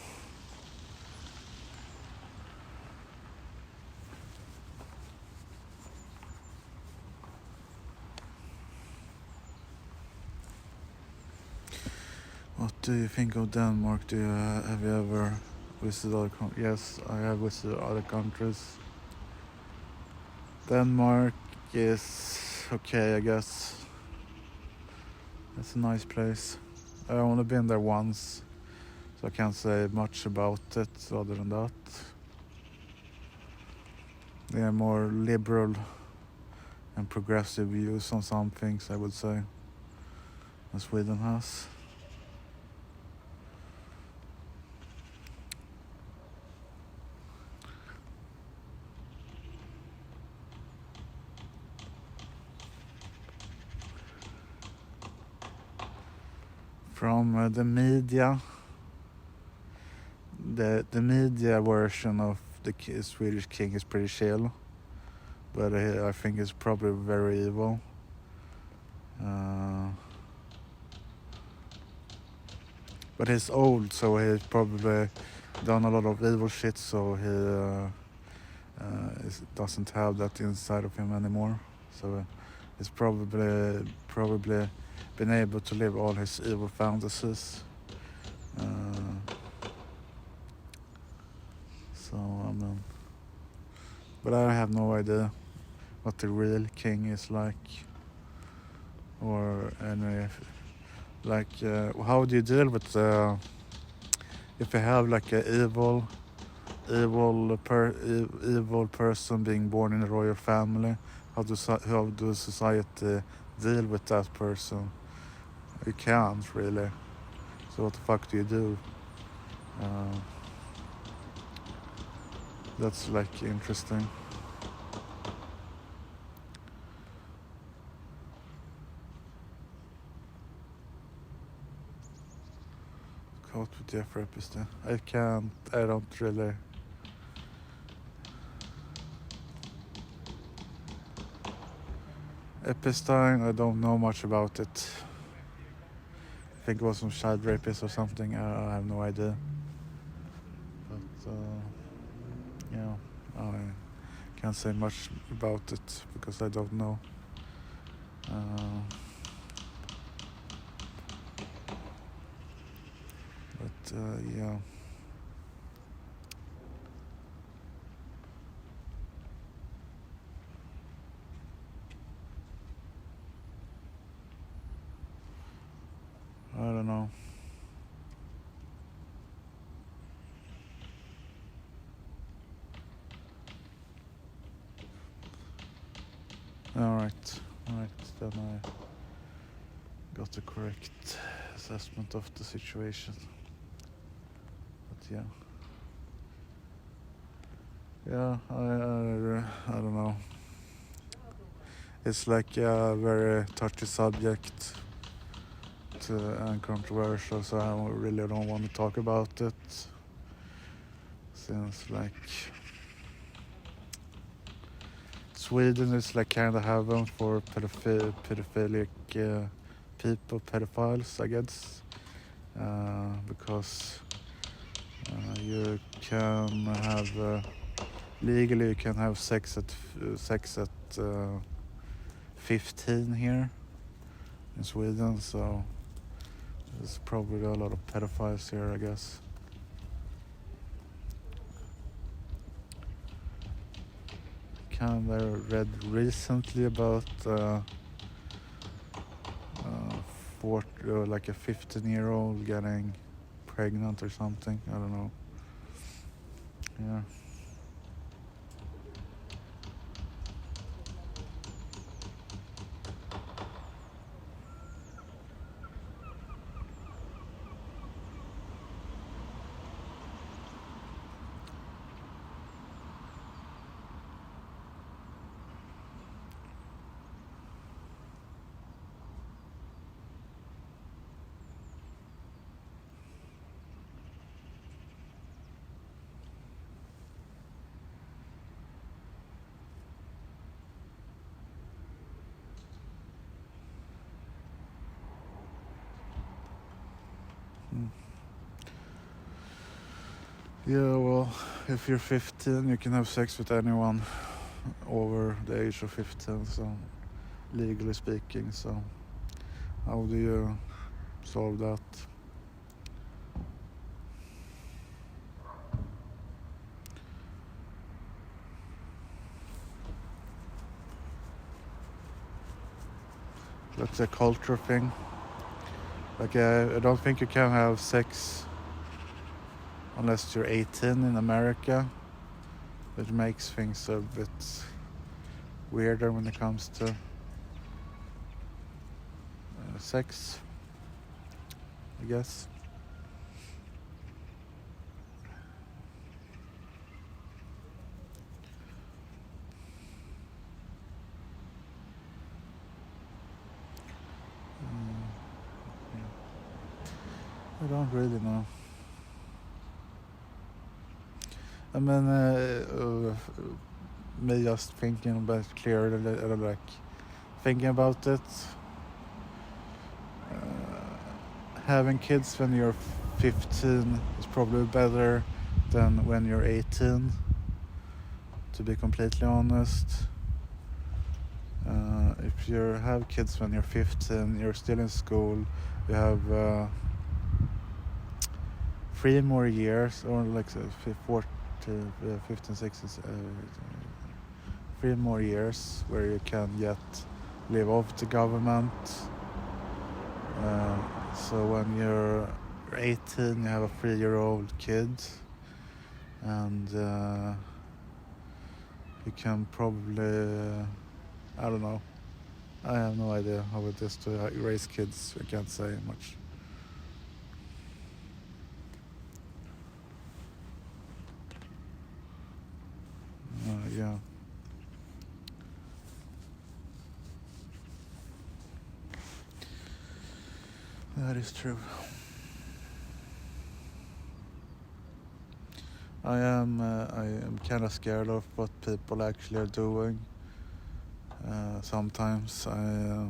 What do you think of Denmark? Have you ever visited other countries? Yes, I have visited other countries. Denmark is okay, I guess. It's a nice place. I've only been there once, so I can't say much about it other than that. They are more liberal and progressive views on some things, I would say, than Sweden has. From the media, the media version of the Swedish king is pretty chill, but I think it's probably very evil. But he's old, so he's probably done a lot of evil shit, so he doesn't have that inside of him anymore. So he's probably been able to live all his evil fantasies. But I have no idea what the real king is like, or any how do you deal with if you have like a evil person being born in a royal family, how do society deal with that person? You can't really. So what the fuck do you do? That's like interesting. Caught with Jeffrey Epstein. I don't really. Epstein, I don't know much about it. I think it was some child rapist or something. I have no idea. But yeah, I can't say much about it because I don't know. But yeah. I don't know. Alright, then I got the correct assessment of the situation. But yeah, I don't know. It's like a very touchy subject and controversial, so I really don't want to talk about it. Since like Sweden is like kind of heaven for pedophilic people, pedophiles, I guess, because you can have legally you can have sex at 15 here in Sweden, so there's probably a lot of pedophiles here, I guess. Kind of read recently about like a 15-year-old getting pregnant or something. I don't know. Yeah. Yeah, well, if you're 15, you can have sex with anyone over the age of 15, so legally speaking, so how do you solve that? That's a culture thing. Like, I don't think you can have sex unless you're 18 in America, which makes things a bit weirder when it comes to sex, I guess. I don't really know. I mean, me just thinking about clearly, like thinking about it. Having kids when you're 15 is probably better than when you're 18, to be completely honest. If you have kids when you're 15, you're still in school, you have 3 more years, or like 15, 16, 3 more years where you can live off the government. So when you're you're 18, you have a 3-year-old kid, and you can probably, I don't know. I have no idea how it is to raise kids. I can't say much. Yeah. That is true. I am kind of scared of what people actually are doing. Sometimes I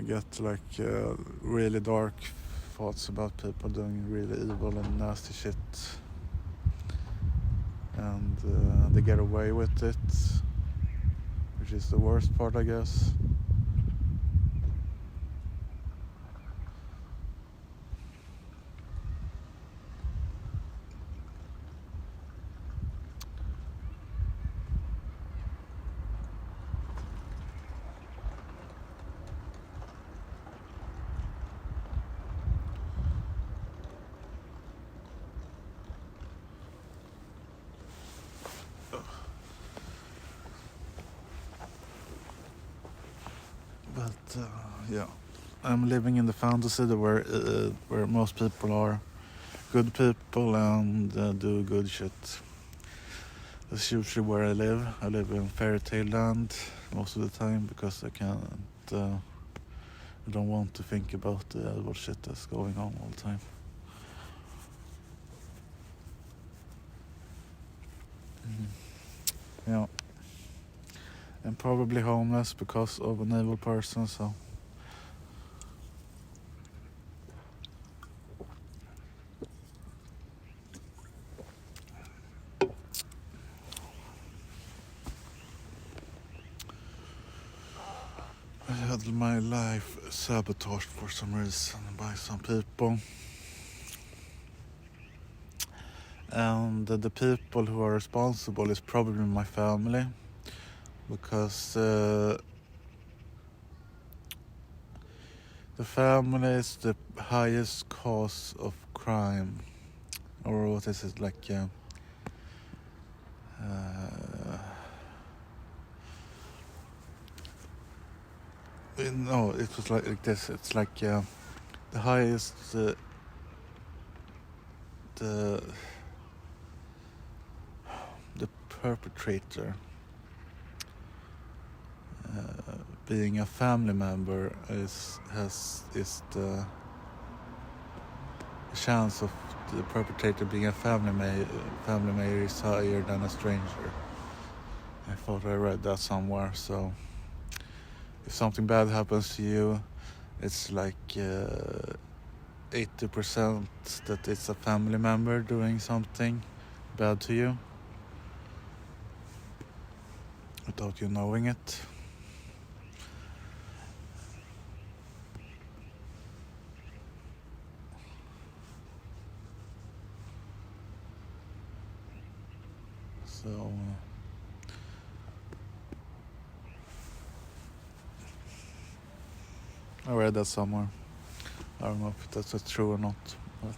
get like really dark thoughts about people doing really evil and nasty shit, and they get away with it, which is the worst part, I guess. But yeah, I'm living in the fantasy where most people are good people and do good shit. That's usually where I live. I live in fairy tale land most of the time because I can't. I don't want to think about the evil shit that's going on all the time. Yeah. I'm probably homeless because of an evil person, so. I had my life sabotaged for some reason by some people. And the people who are responsible is probably my family, because the family is the highest cause of crime, or what is it, like no, it was like this. It's like the highest the perpetrator being a family member is the chance of the perpetrator being a family member is higher than a stranger. I thought I read that somewhere. So if something bad happens to you, it's like 80% that it's a family member doing something bad to you without you knowing it. So I read that somewhere. I don't know if that's true or not, but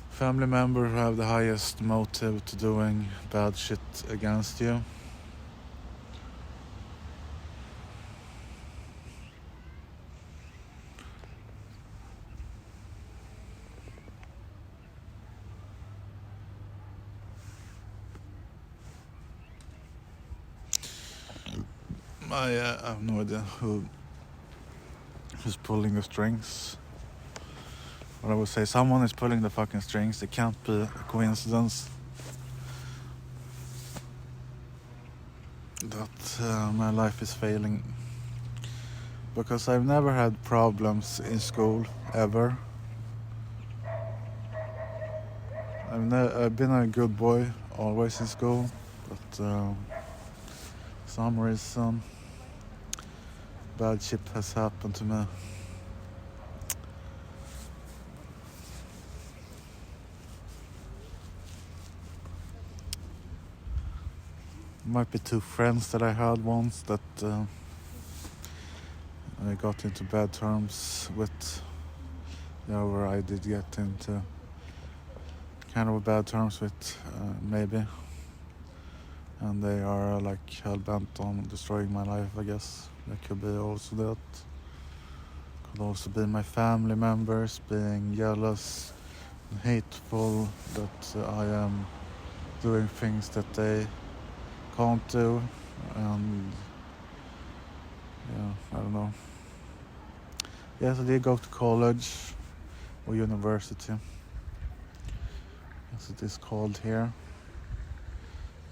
family members have the highest motive to doing bad shit against you. I have no idea who's pulling the strings. But I would say someone is pulling the fucking strings. It can't be a coincidence that my life is failing. Because I've never had problems in school, ever. I've been a good boy always in school, but some reason bad shit has happened to me. Might be two friends that I had once that I got into bad terms with, where I did get into kind of bad terms with, maybe. And they are like hell-bent on destroying my life, I guess. That could be also that. Could also be my family members being jealous and hateful that I am doing things that they can't do. And I don't know. Yes, I did go to college or university, as it is called here.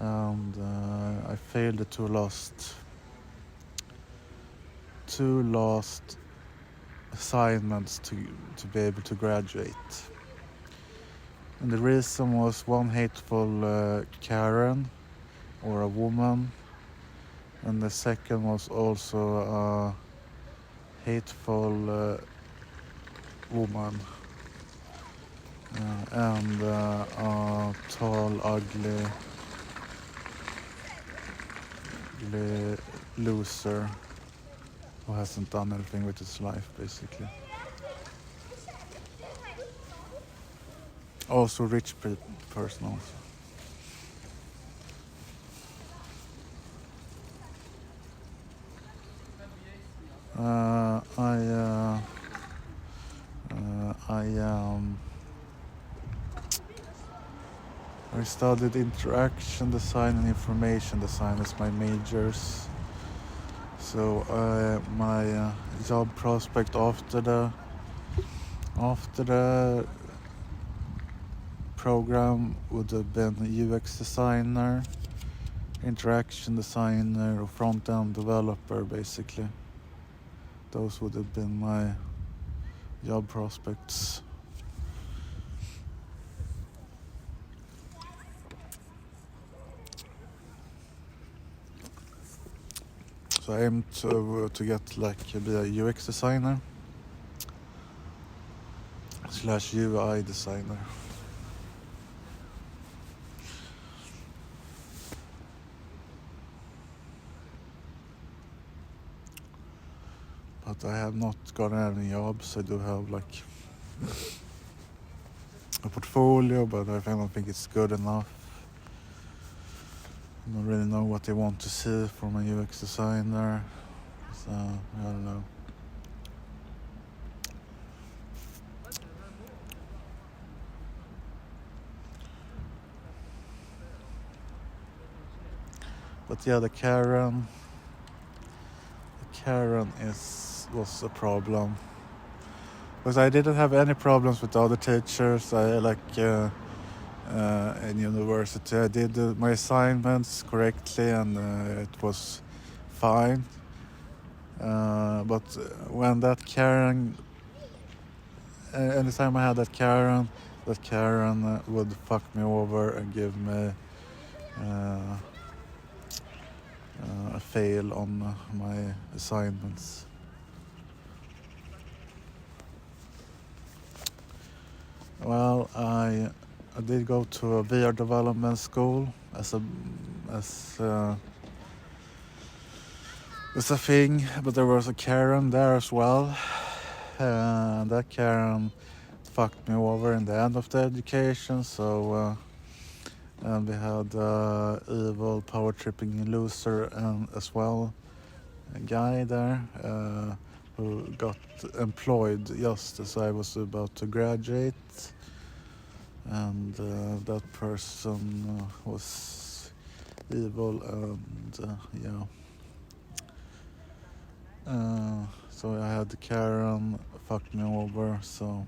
And I failed the two last assignments to be able to graduate. And the reason was one hateful Karen, or a woman, and the second was also a hateful woman, and a tall, ugly loser who hasn't done anything with his life, basically. Also rich person also. I studied interaction design and information design as my majors. So my job prospect after the program would have been UX designer, interaction designer, or front-end developer, basically. Those would have been my job prospects. So I aim to get be a UX designer / UI designer. But I have not gotten any jobs. I do have a portfolio, but I don't think it's good enough. I don't really know what they want to see from a UX designer, so I don't know. But yeah, the Karen was a problem. Because I didn't have any problems with the other teachers. In university, I did my assignments correctly, and it was fine. But when that Karen, anytime I had that Karen would fuck me over and give me a fail on my assignments. Well, I did go to a VR development school as a thing, but there was a Karen there as well. That Karen fucked me over in the end of the education, so and we had evil power tripping loser and as well a guy there who got employed just as I was about to graduate, and that person was evil, and so I had Karen fuck me over, so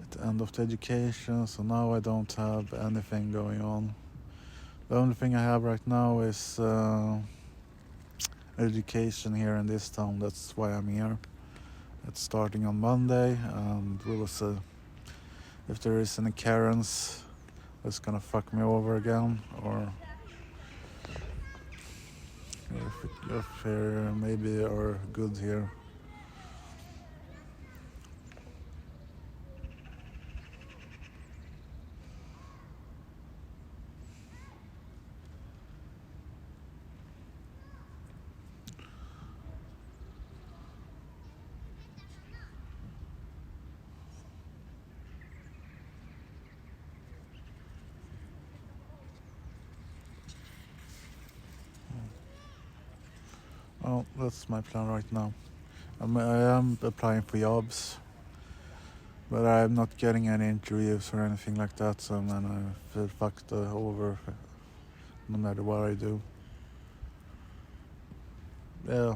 at the end of the education, so now I don't have anything going on. The only thing I have right now is education here in this town. That's why I'm here. It's starting on Monday, and we will see if there is any Karens that's gonna fuck me over again, or if they maybe are good here. Well, that's my plan right now. I am applying for jobs, but I'm not getting any interviews or anything like that, so then I feel fucked over no matter what I do. Yeah,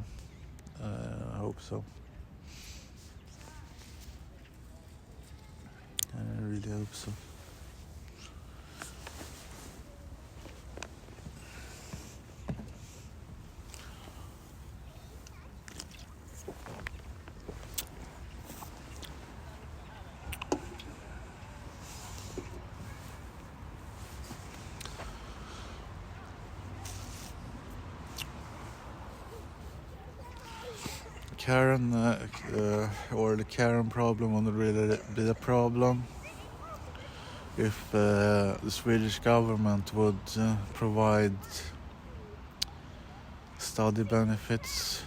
I hope so. I really hope so. Karen, or the Karen problem wouldn't really be a problem if the Swedish government would provide study benefits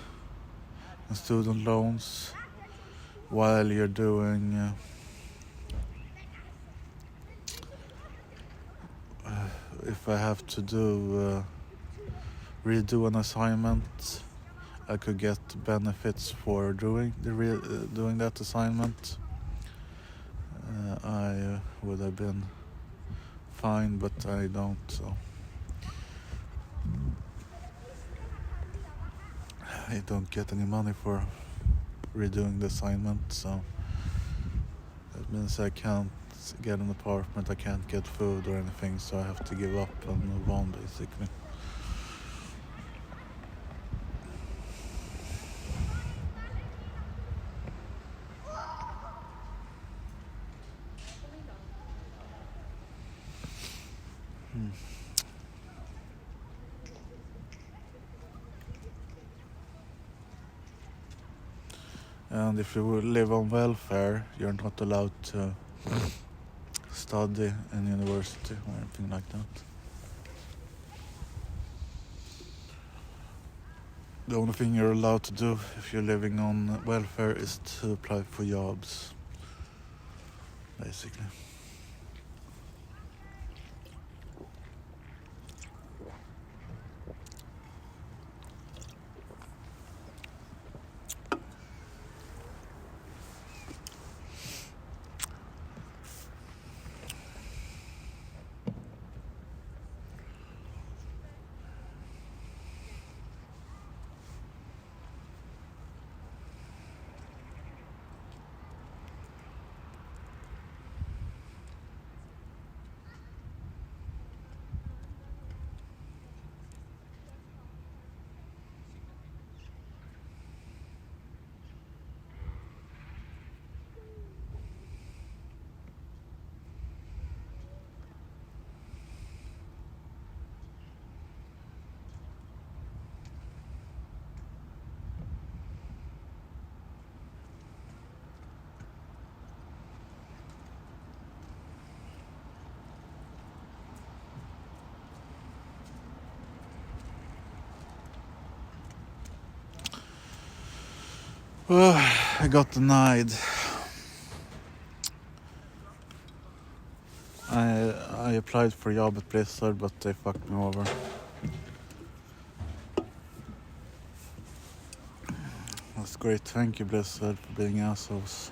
and student loans while you're doing if I have to redo an assignment, I could get benefits for doing that assignment. I would have been fine, but I don't, so I don't get any money for redoing the assignment, so that means I can't get an apartment, I can't get food or anything, so I have to give up and move on, basically. And if you live on welfare, you're not allowed to study in university or anything like that. The only thing you're allowed to do if you're living on welfare is to apply for jobs, basically. I got denied. I applied for a job at Blizzard, but they fucked me over. That's great. Thank you, Blizzard, for being assholes.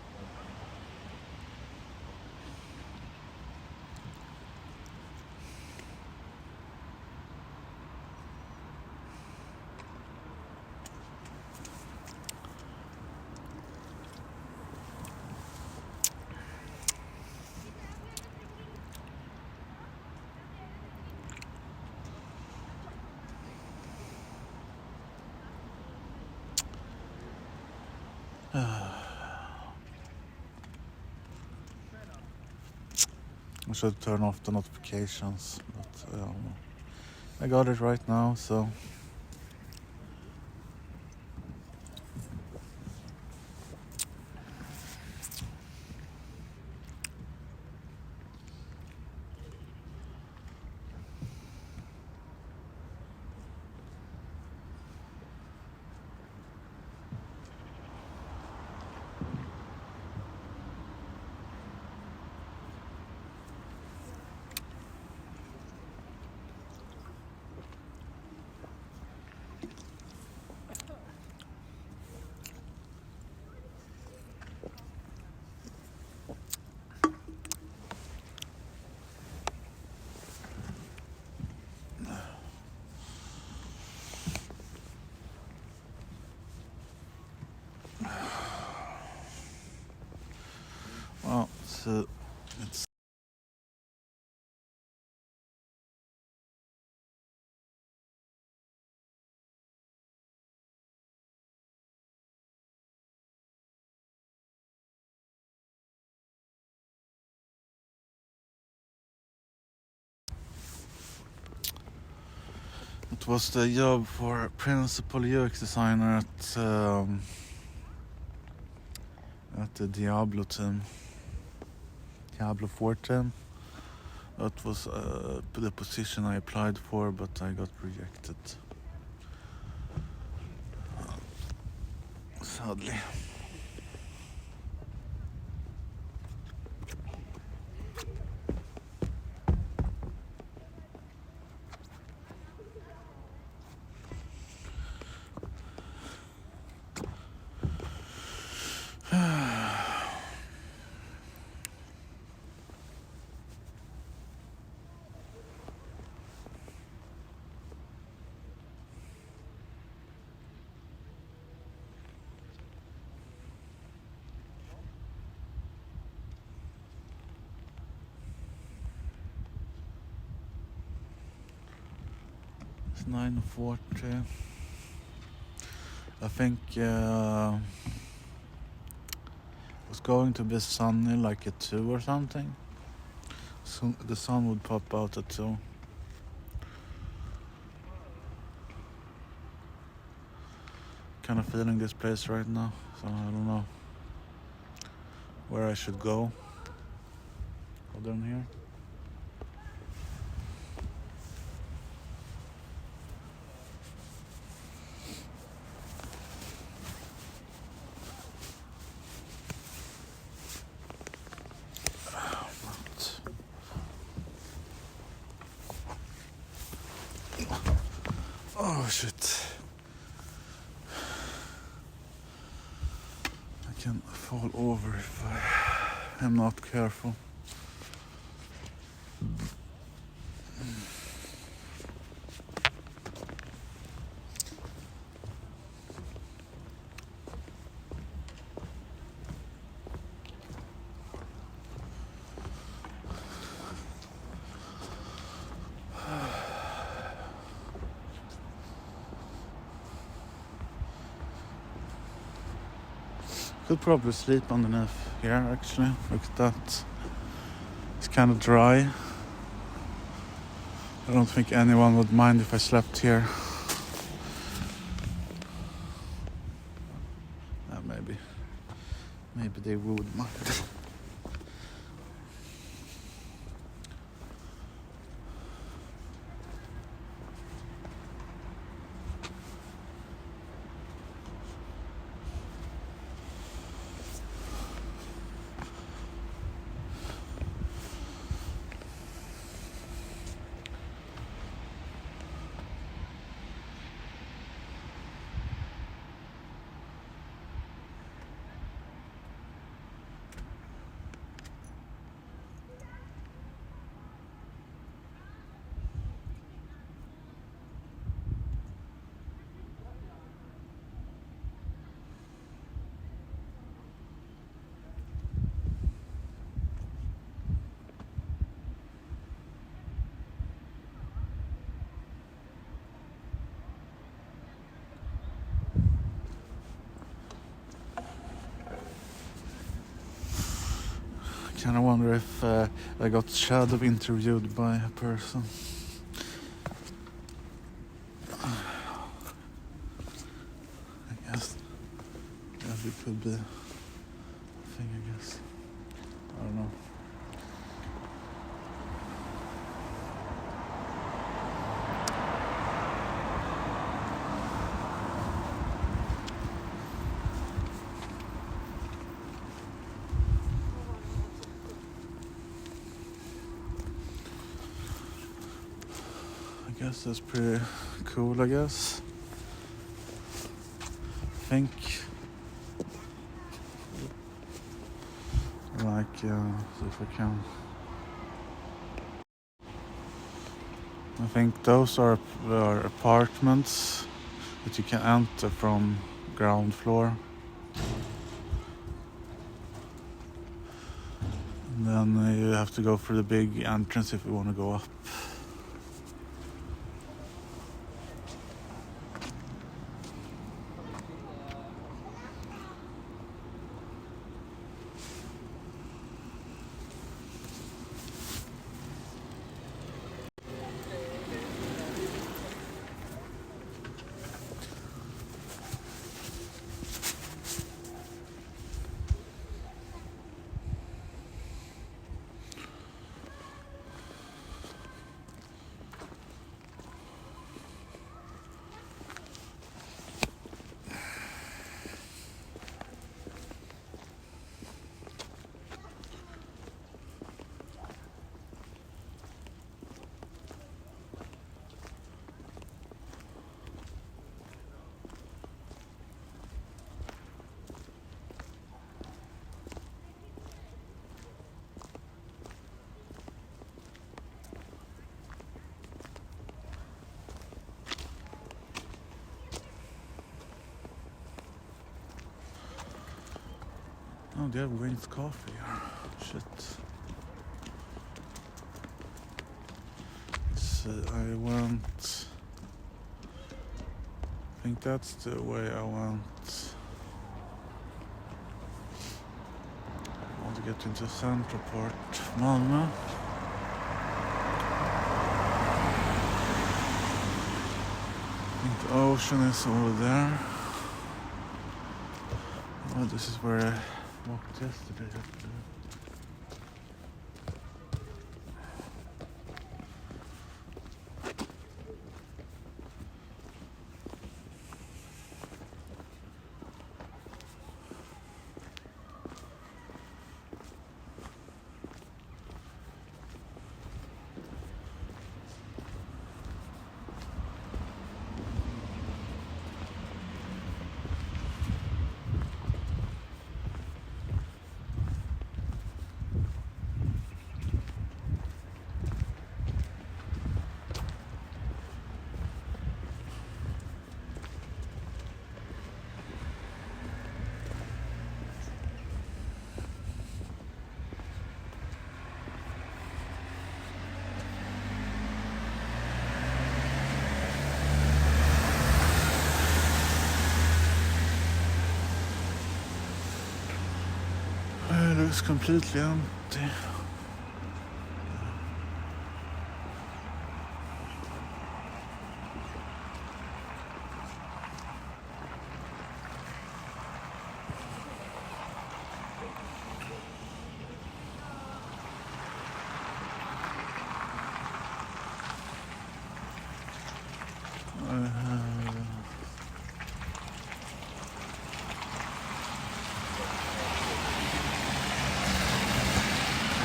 I should turn off the notifications, but I got it right now, so it's it was the job for principal UX designer at the Diablo 4 team. That was the position I applied for, but I got rejected. Sadly. It's 9:40. I think it was going to be sunny like at 2 or something. So the sun would pop out at 2. Kind of feeling this place right now, so I don't know where I should go. Go down here. Oh shit. I can fall over if I am not careful. Could probably sleep underneath here actually. Look at that. It's kind of dry. I don't think anyone would mind if I slept here. Maybe they would mind. I kind of wonder if I got shadow interviewed by a person. I guess it could be a thing, I guess. I don't know. I guess that's pretty cool, I guess. I think like see if I can. I think those are apartments that you can enter from ground floor. Then you have to go through the big entrance if you want to go up. Oh, they have Wings coffee here. Shit. So I went. I think that's the way I went. I want to get into Central Port, Malmö. I think the ocean is over there. Oh, this is where I walked yesterday. It looks completely empty.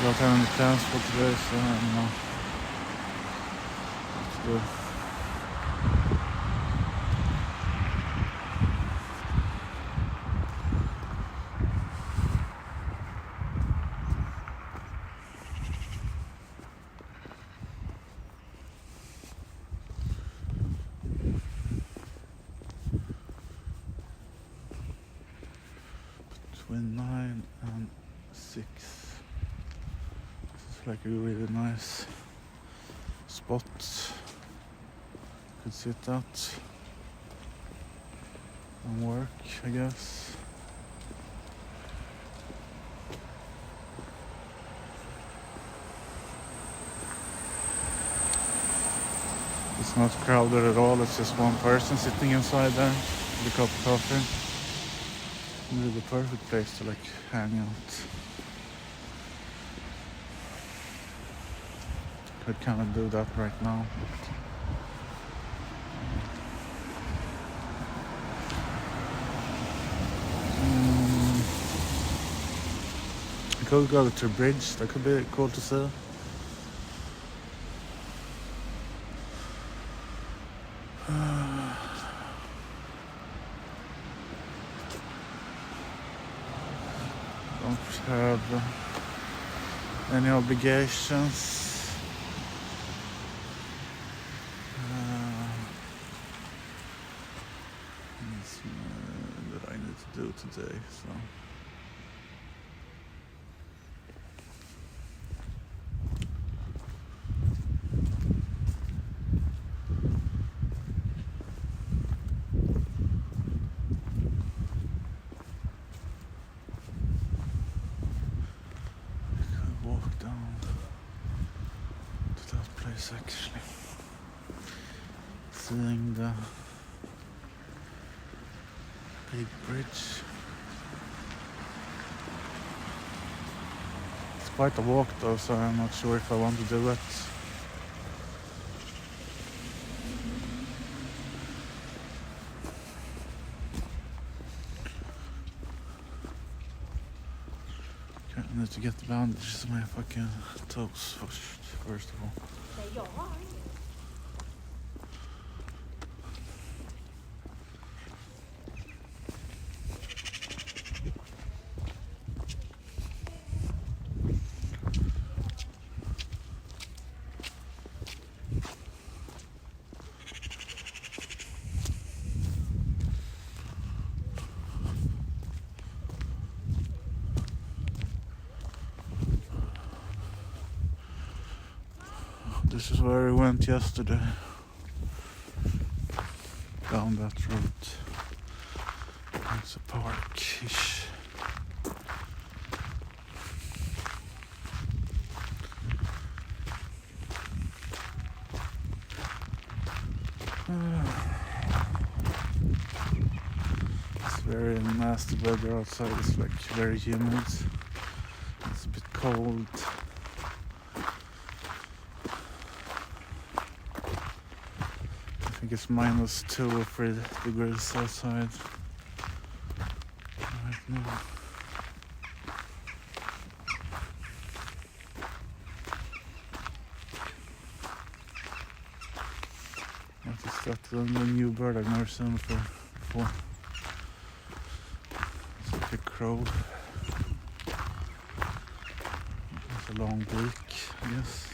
Jag har en plans for today, so I don't know. Let's go. Between 9 and 6. Like a really nice spot. Could sit out and work, I guess. It's not crowded at all, it's just one person sitting inside there with a cup of coffee. Really the perfect place to like hang out. Could kind of do that right now. I could go to a bridge, that could be cool to see. Don't have any obligations. That I need to do today, so nice actually. Seeing the big bridge. It's quite a walk though, so I'm not sure if I want to do it. I need to get the bandages on my fucking toes first of all. Nej, jag har inget. This is where we went yesterday. Down that route. It's a park-ish. It's very nasty weather outside. It's like very humid. It's a bit cold. I think it's -2 or 3 degrees outside right now. What is that? The new bird I've never seen before. It's like a crow. It's a long beak, I guess.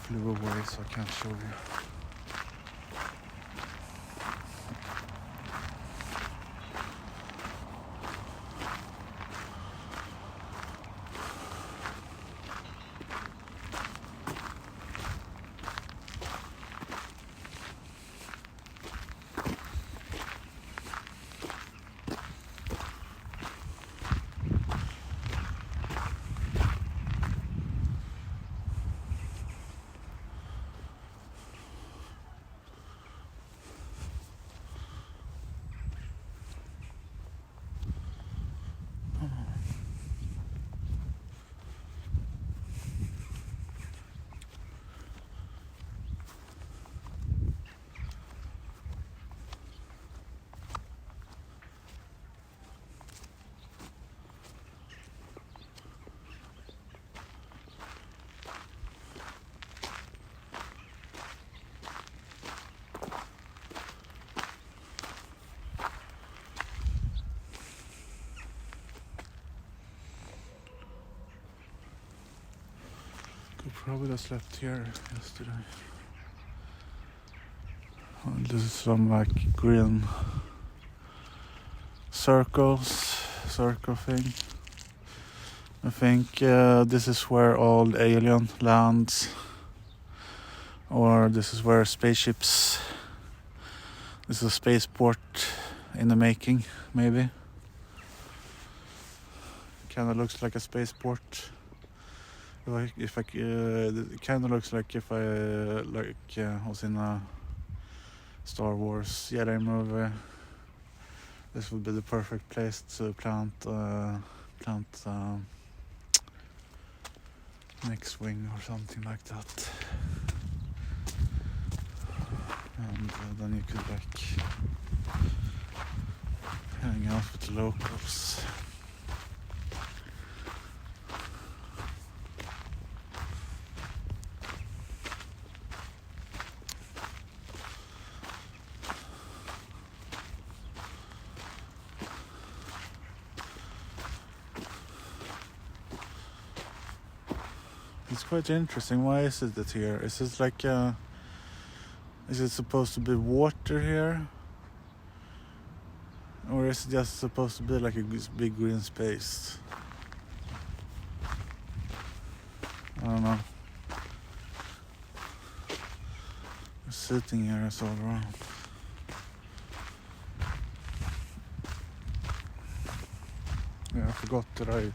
Flew away, so I can't show you. Could probably have slept here yesterday. Well, this is some like green circle thing. I think this is where all the alien lands, or this is where spaceships. This is a spaceport in the making, maybe. Kind of looks like a spaceport. It kind of looks like if I was in a Star Wars Jedi movie. This would be the perfect place to plant next wing or something like that. And then you could like hang out with the locals. It's quite interesting. Why is it here? Is it like is it supposed to be water here? Or is it just supposed to be like a big green space? I don't know. Sitting here is all around. Yeah, I forgot that I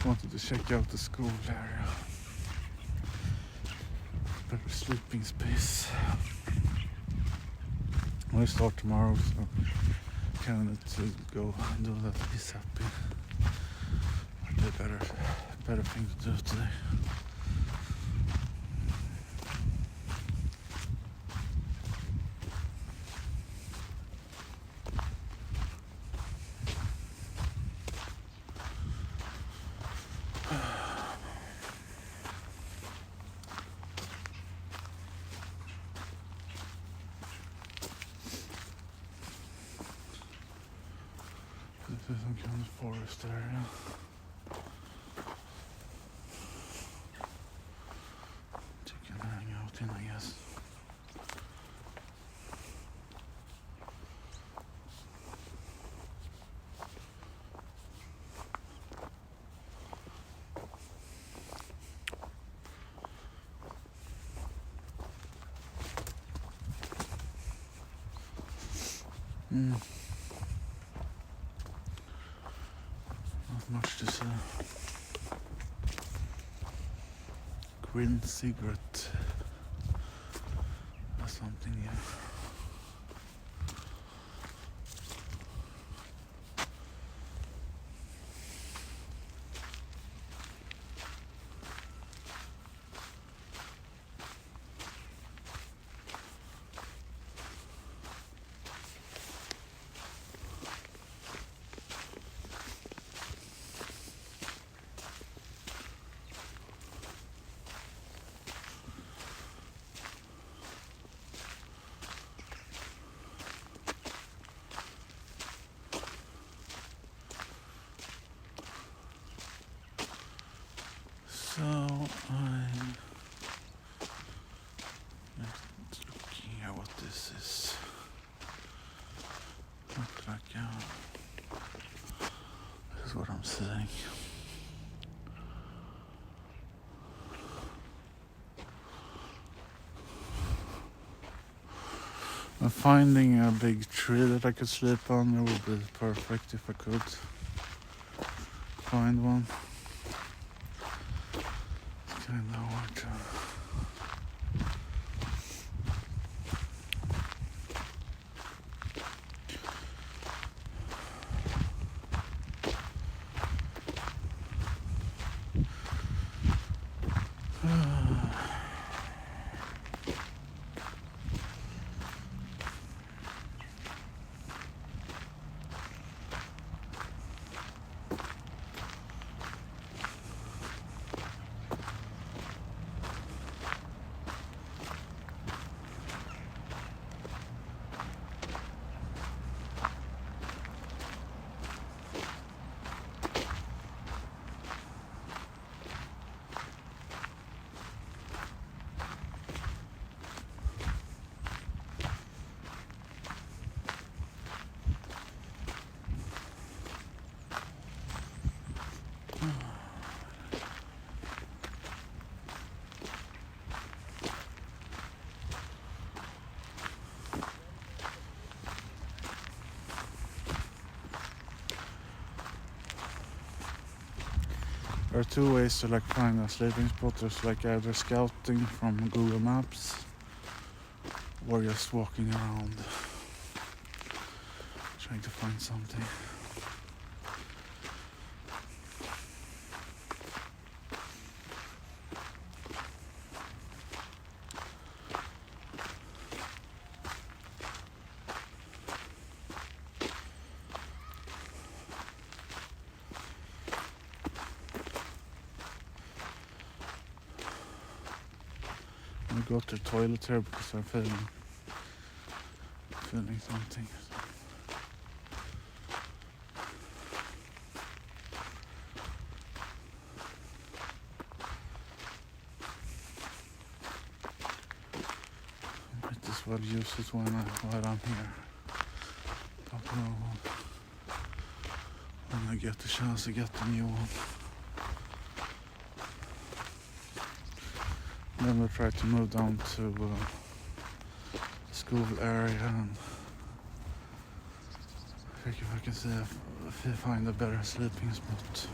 wanted to check out the school area. Better sleeping space. I start tomorrow, so kind of to go and do that. He's happy. Might be a better thing to do today. This is some kind of forest area. You can hang out in, I guess. Not much to say. Green cigarette. That's something new. So I'm looking at what this is. Looks like this is what I'm seeing. I'm finding a big tree that I could sleep on. It would be perfect if I could find one. It's kind of hard to. There are two ways to find a sleeping spot. There's either scouting from Google Maps or just walking around trying to find something. I go to the toilet here because I'm feeling something. Might as well use it while I'm here. Don't know when I get the chance to get the new one. Then we'll try to move down to the school area and think if I can see if I find a better sleeping spot.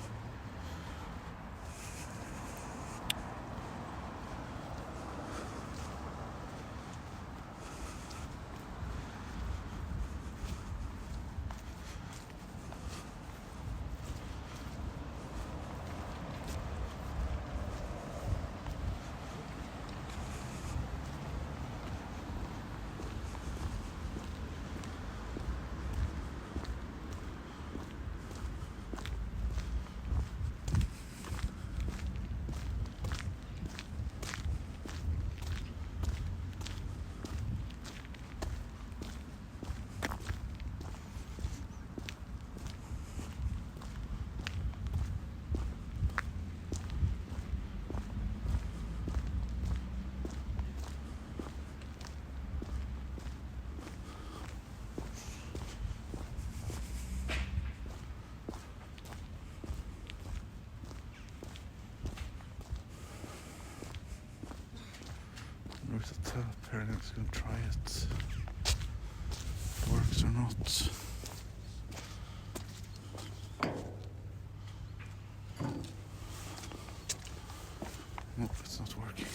There's a tap here, and I'm just gonna try it. If it works or not. Nope, it's not working.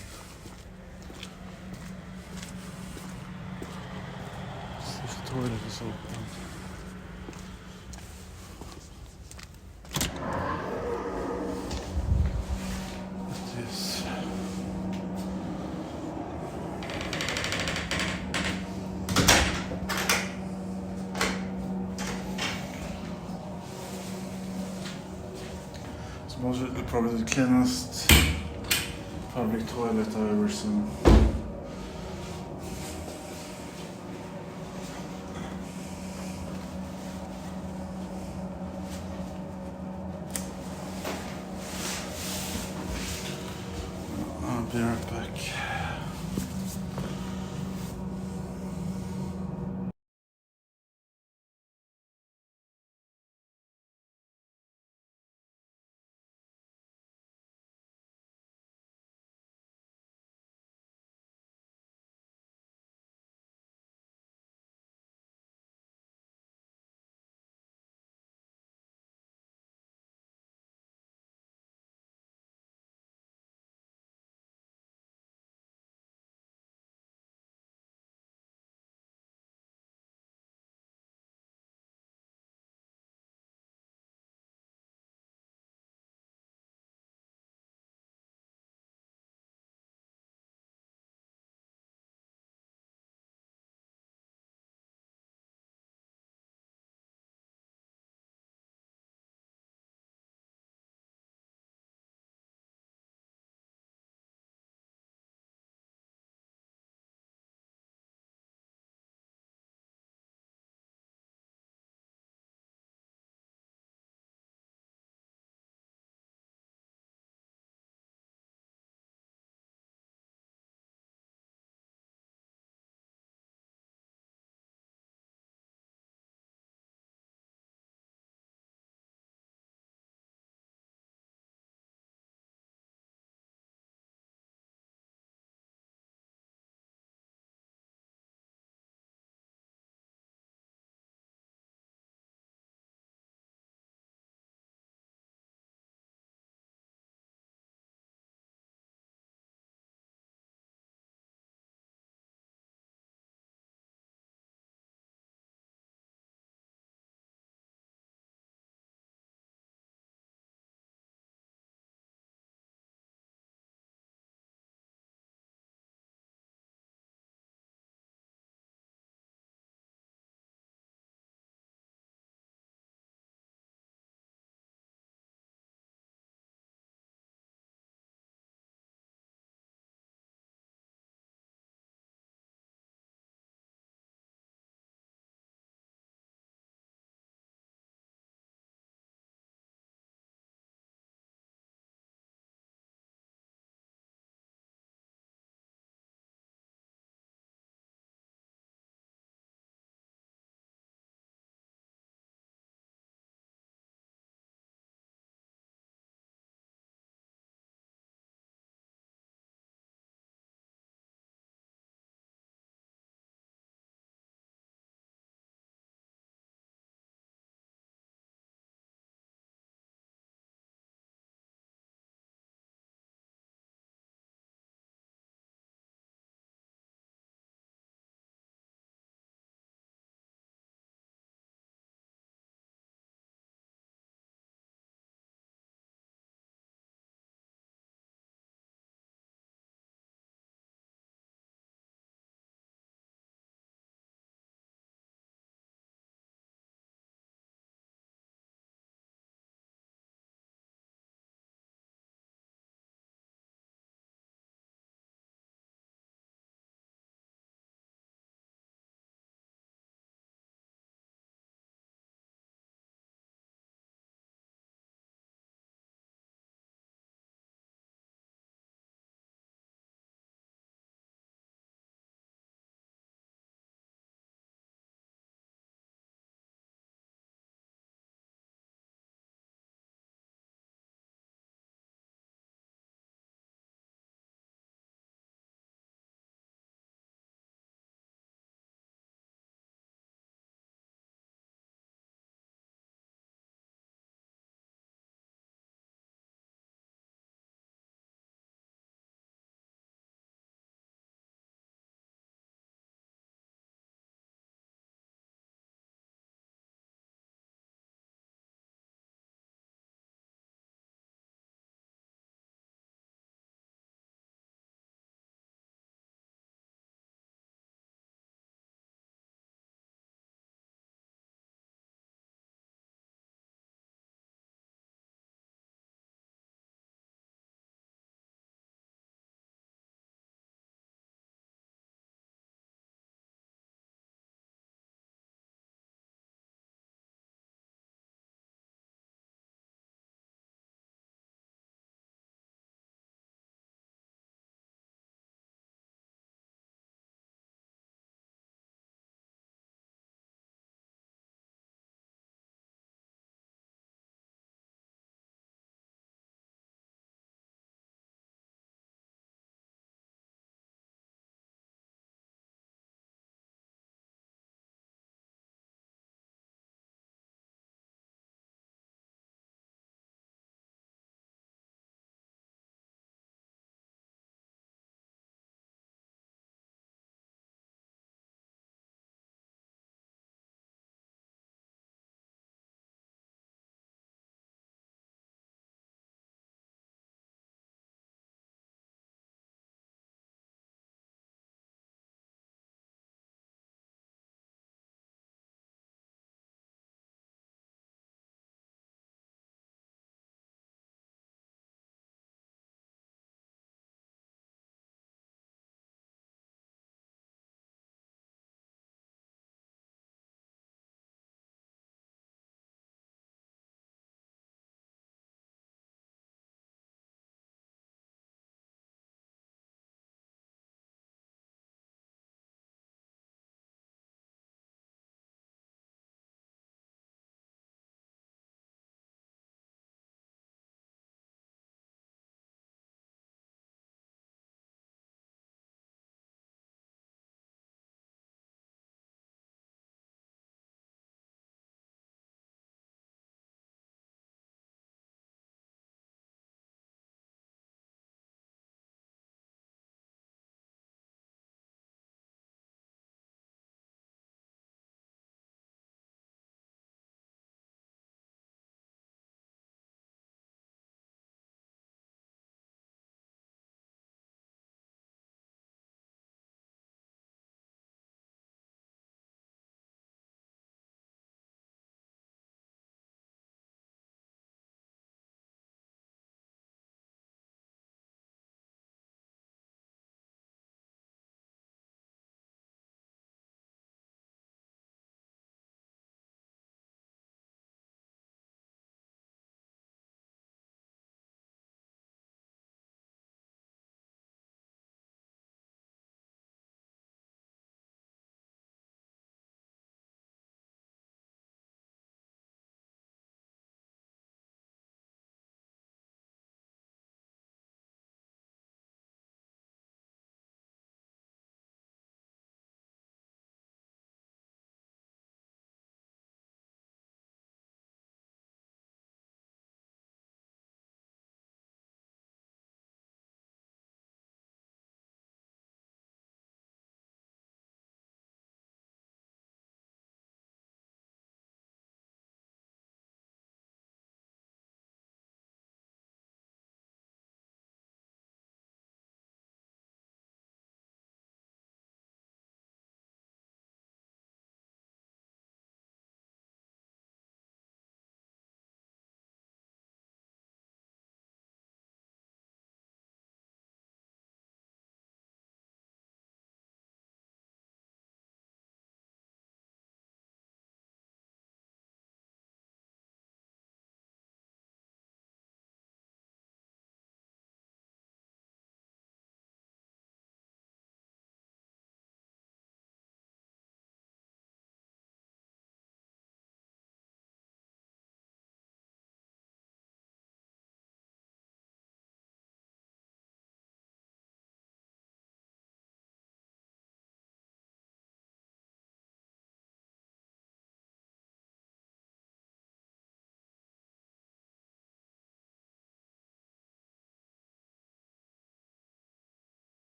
See if the toilet is open. It is. It's probably the cleanest public toilet I've ever seen. I'll be right back.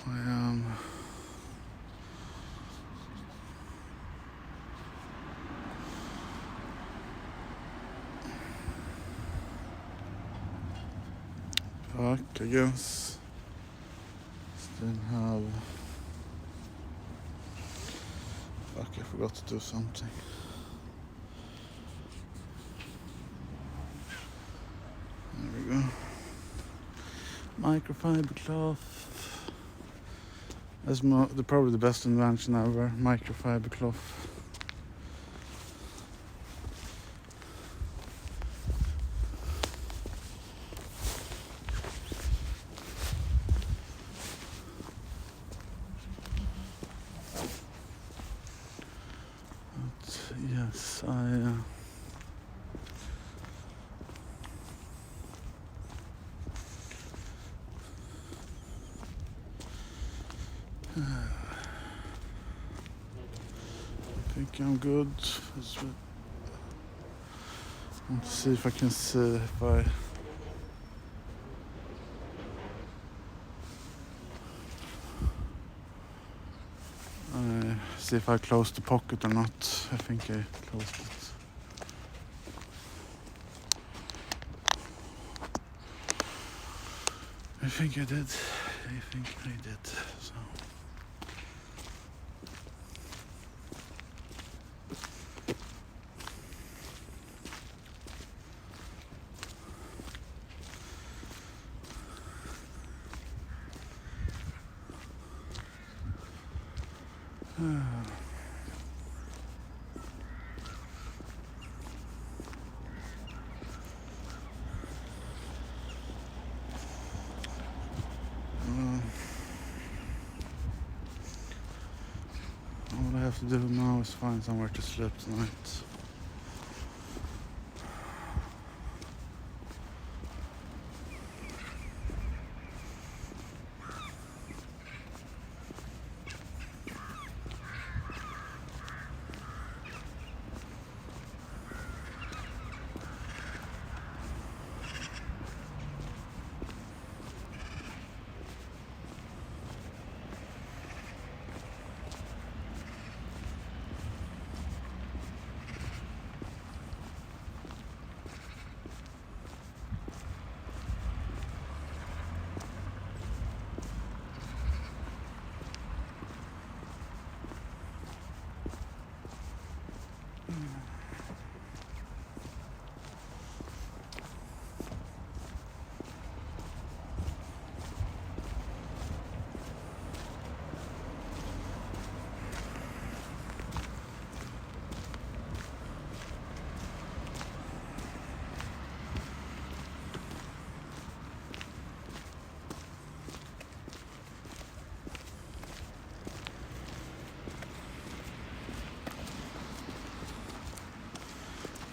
I am back, I guess. Still have... Fuck, I forgot to do something. There we go. Microfiber cloth. That's probably the best invention ever. Microfiber cloth. But yes, I think I'm good. I want to see if I can see if I... see if I closed the pocket or not. I think I closed it. I think I did. So. All I have to do now is find somewhere to sleep tonight.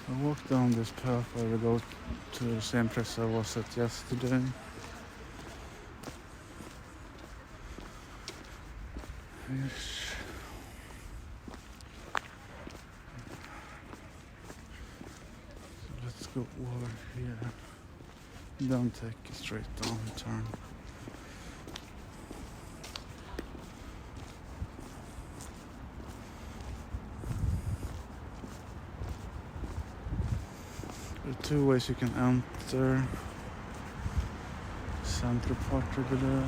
I walk down this path, I will go to the same place I was at yesterday. Ish. Let's go over here. Don't take a straight down turn. There are two ways you can enter Central Park below.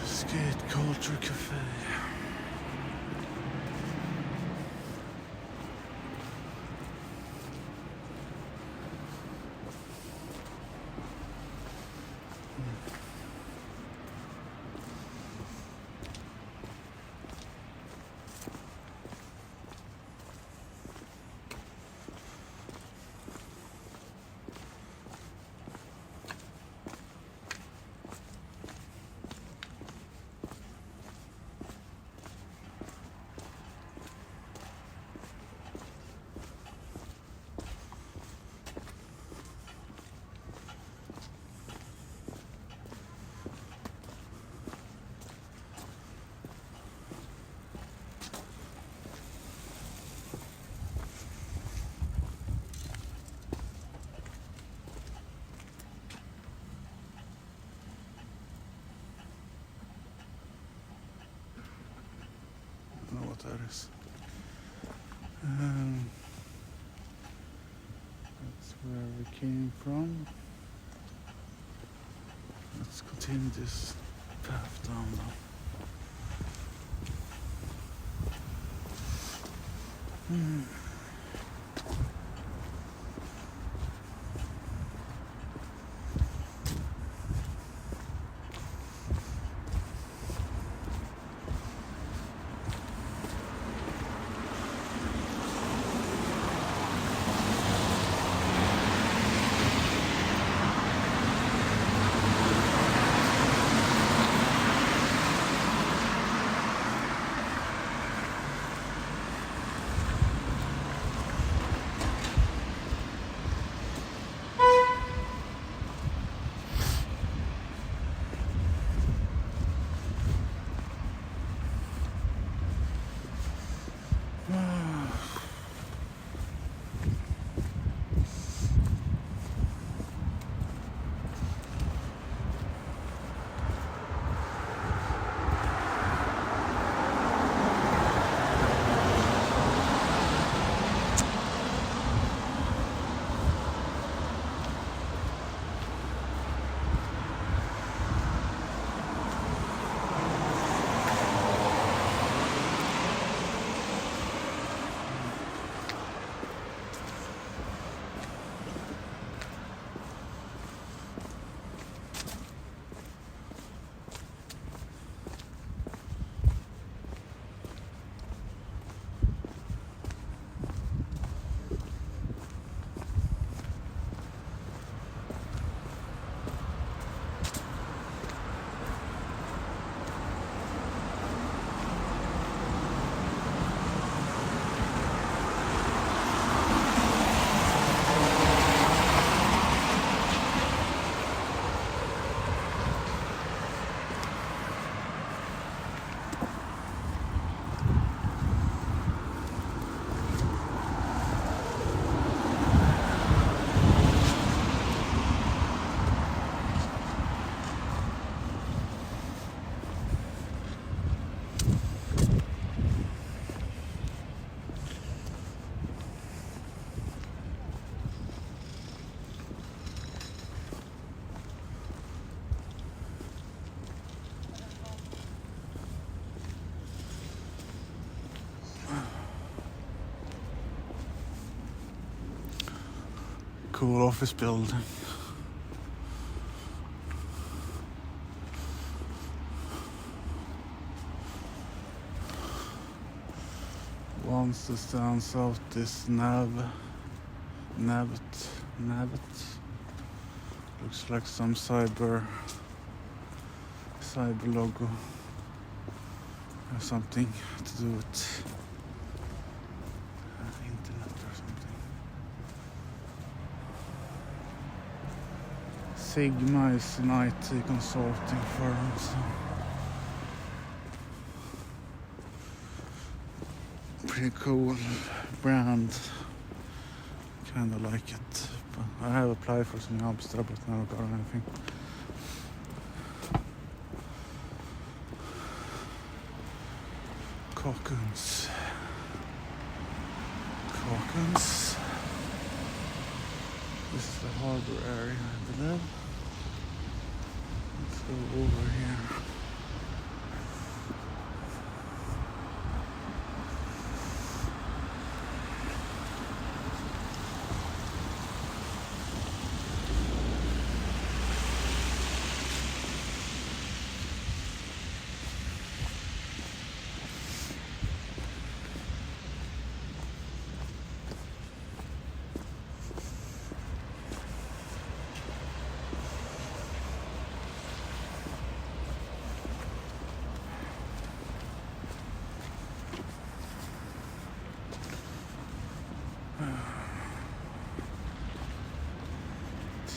Skate Culture Cafe. I don't know what that is. That's where we came from. Let's continue this path down now. Cool office building. Once that stands out is Navet. Looks like some cyber logo or something to do with internet or something. Sigma is an IT consulting firm, so pretty cool brand. Kinda like it. But I have applied for some jobs there, but never got anything. Kockums. This is the harbor area, I believe. Let's go over here.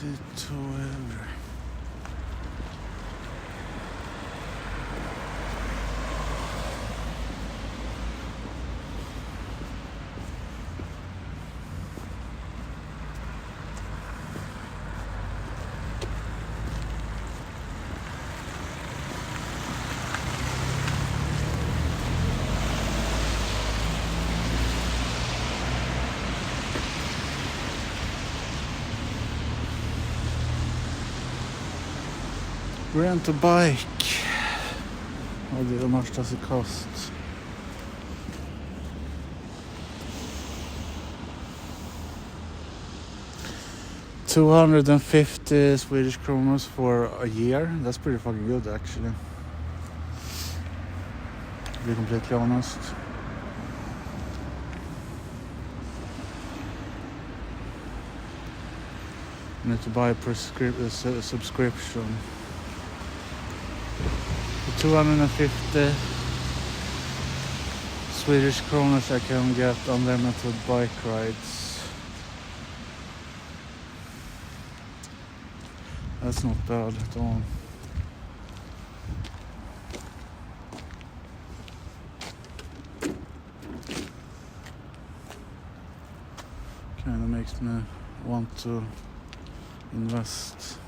Pt.1. Rent a bike. Vad hur much does it cost? $250 Swedish kronor for a year. That's pretty fucking good actually. To be completely honest. You need to buy a subscription. For 250 Swedish kronor I can get unlimited bike rides. That's not bad at all. Kinda makes me want to invest.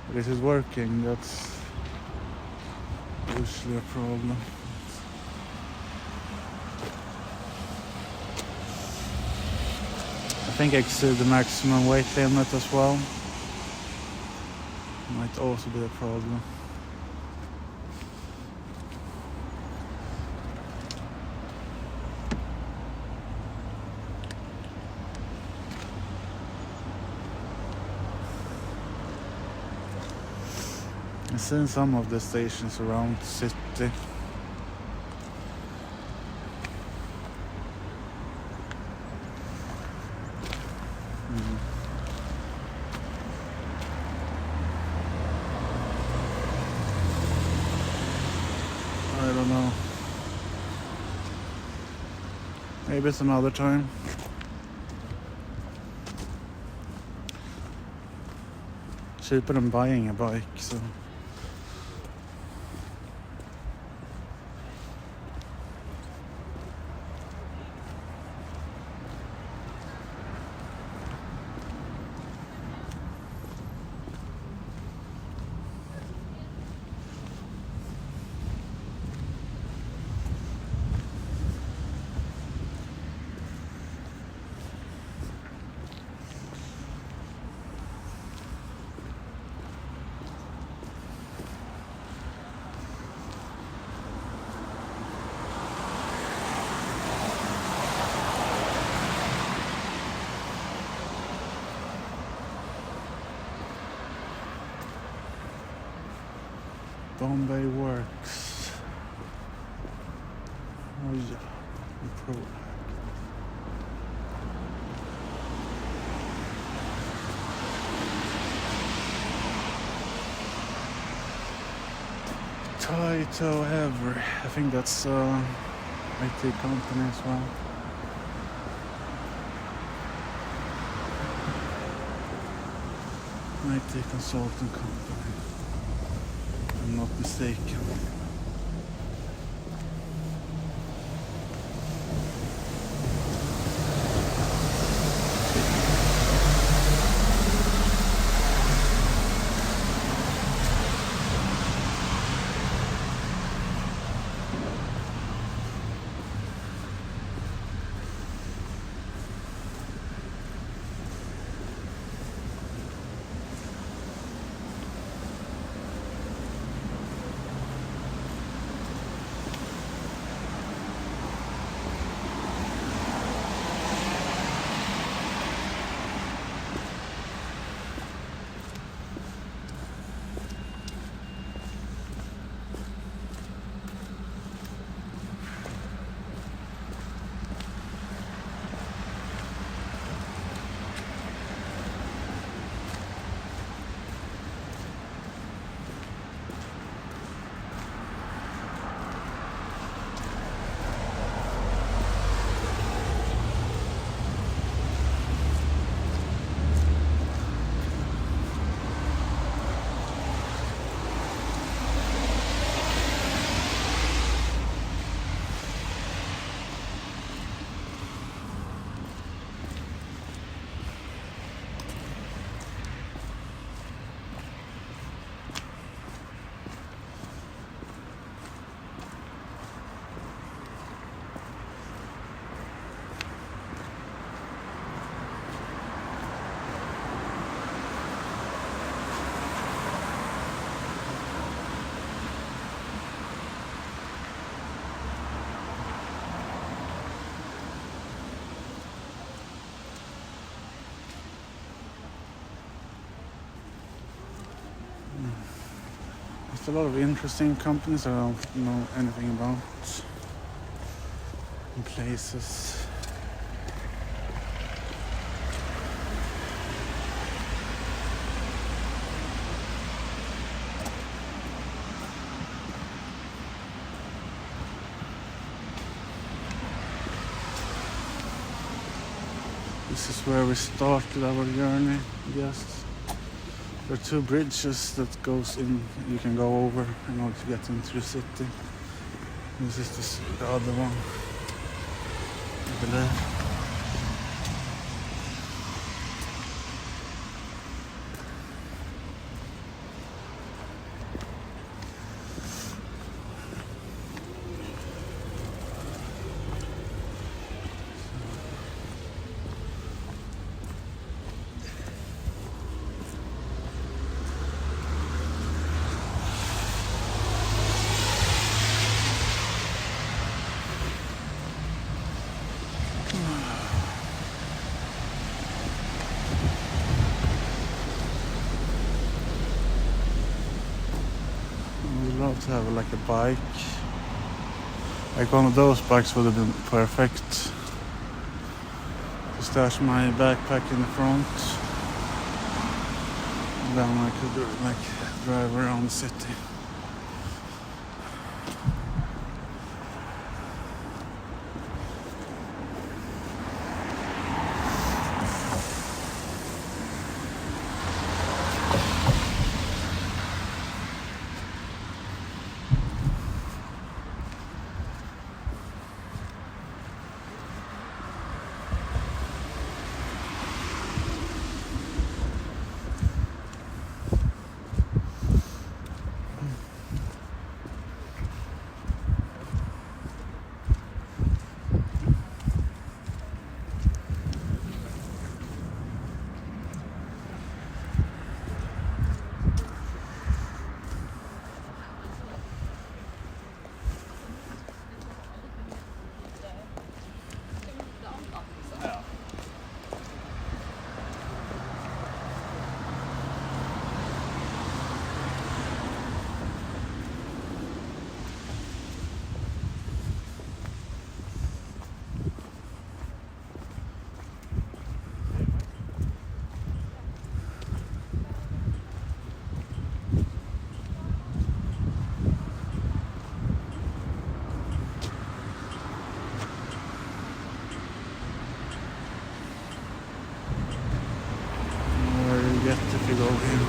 But is it working? That's usually a problem. I think I exceed the maximum weight limit as well. Might also be a problem. I've seen some of the stations around the city. I don't know. Maybe some other time. Cheaper than buying a bike, so. Bombay works. Oh yeah. Taito Ever. I think that's IT company as well. IT consulting company. I'm not mistaken. There's a lot of interesting companies I don't know anything about. And places. This is where we started our journey, I guess. There are two bridges that goes in, you can go over in order to get into the city. This is the other one, I believe. To have like a bike, like one of those bikes would have been perfect to stash my backpack in the front, and then I could like drive around the city. If you go here.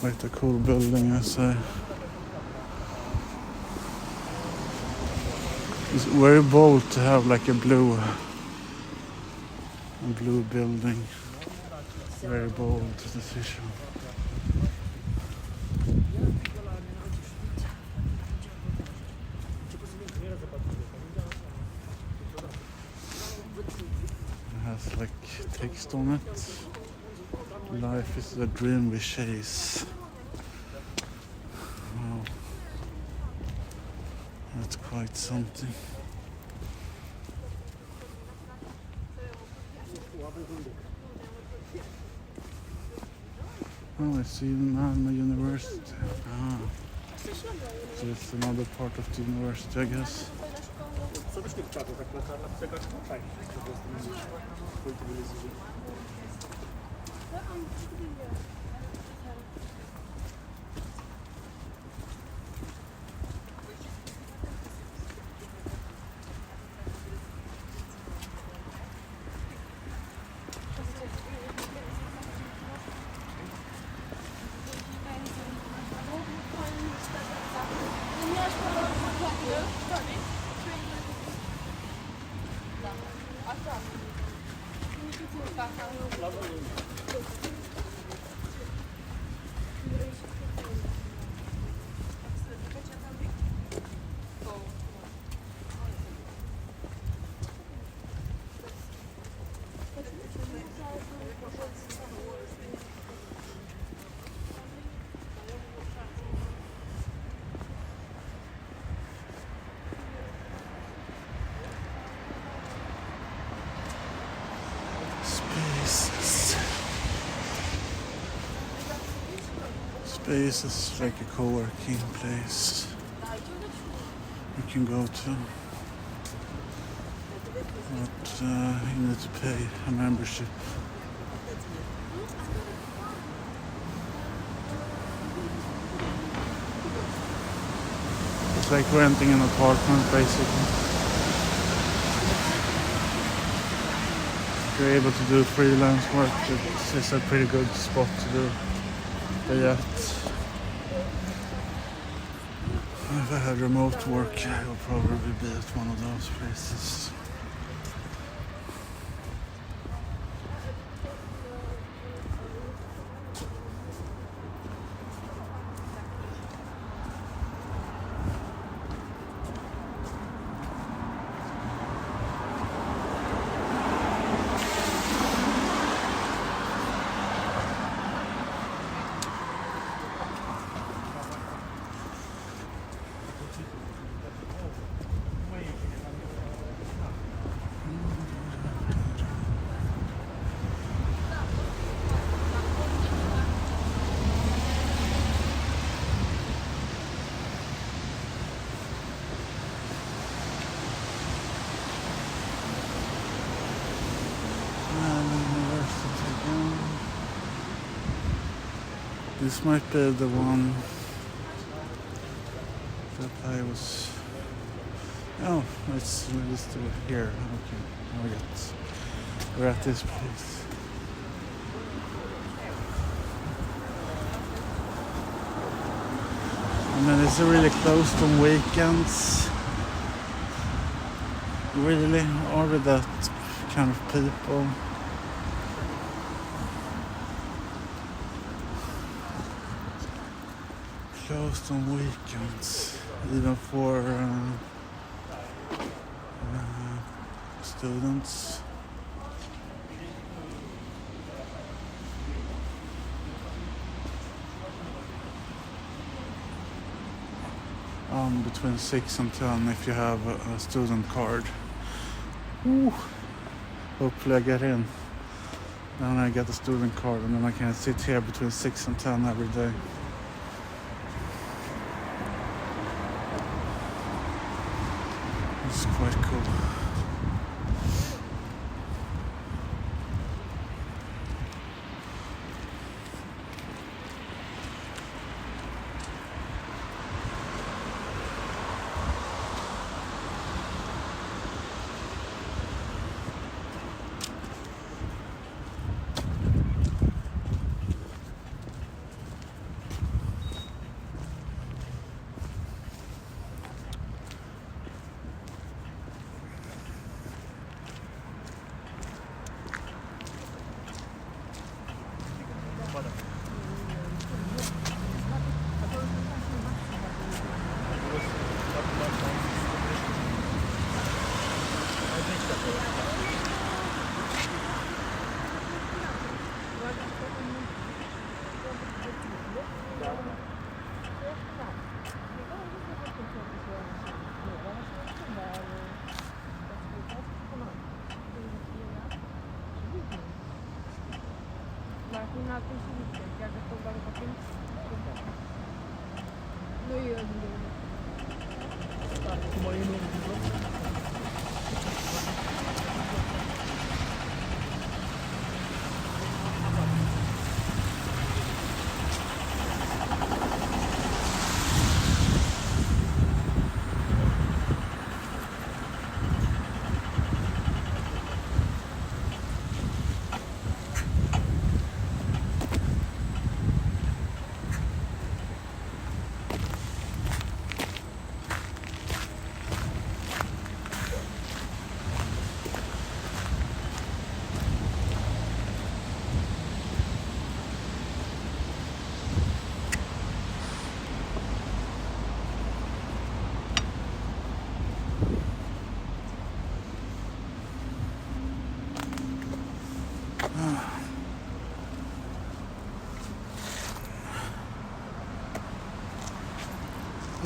Quite a cool building, I say. It's very bold to have like a blue building. Very bold decision. It has like text on it. Life is the dream we chase. Wow. That's quite something. Oh, I see Malmö University. Ah. So it's another part of the university, I guess. sobre o tak, tak na przykład tak, po prostu pójdę wylezuje. Space is like a co-working place you can go to, but you need to pay a membership. It's like renting an apartment basically. If you're able to do freelance work, it's a pretty good spot to do. But yet, if I had remote work, I would probably be at one of those places. This might be the one that I was... Oh, it's still here. Okay, we're at this place. I mean, it's really closed on weekends. Really, are we that kind of people? Closed on weekends, even for students. Between 6 and 10 if you have a student card. Ooh. Hopefully I get in. Then I get a student card and then I can sit here between 6 and 10 every day. It's quite cool. No i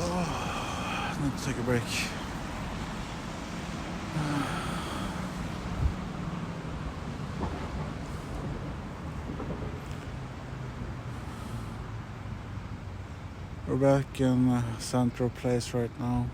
Oh, I need to take a break. We're back in Central Place right now.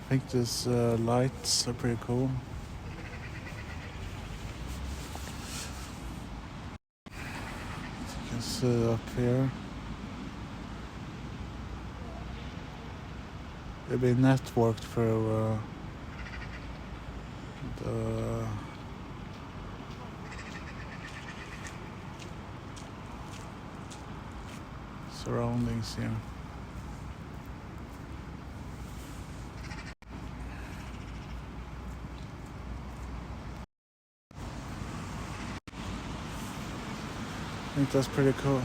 I think these lights are pretty cool. As you can see up here. They've been networked through the surroundings here. I think that's pretty cool.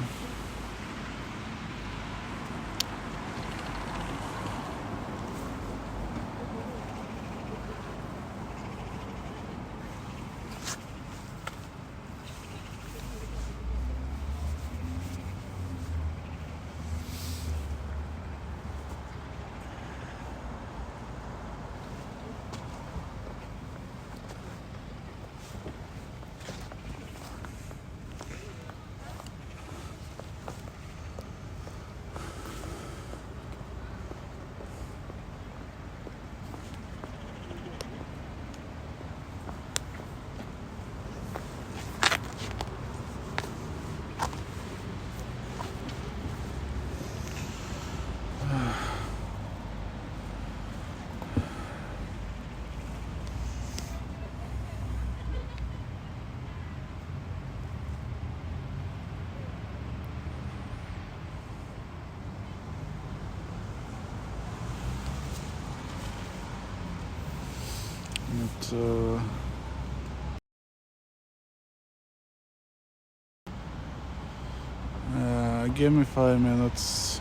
Give me 5 minutes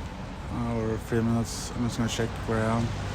or 3 minutes. I'm just gonna check where I am.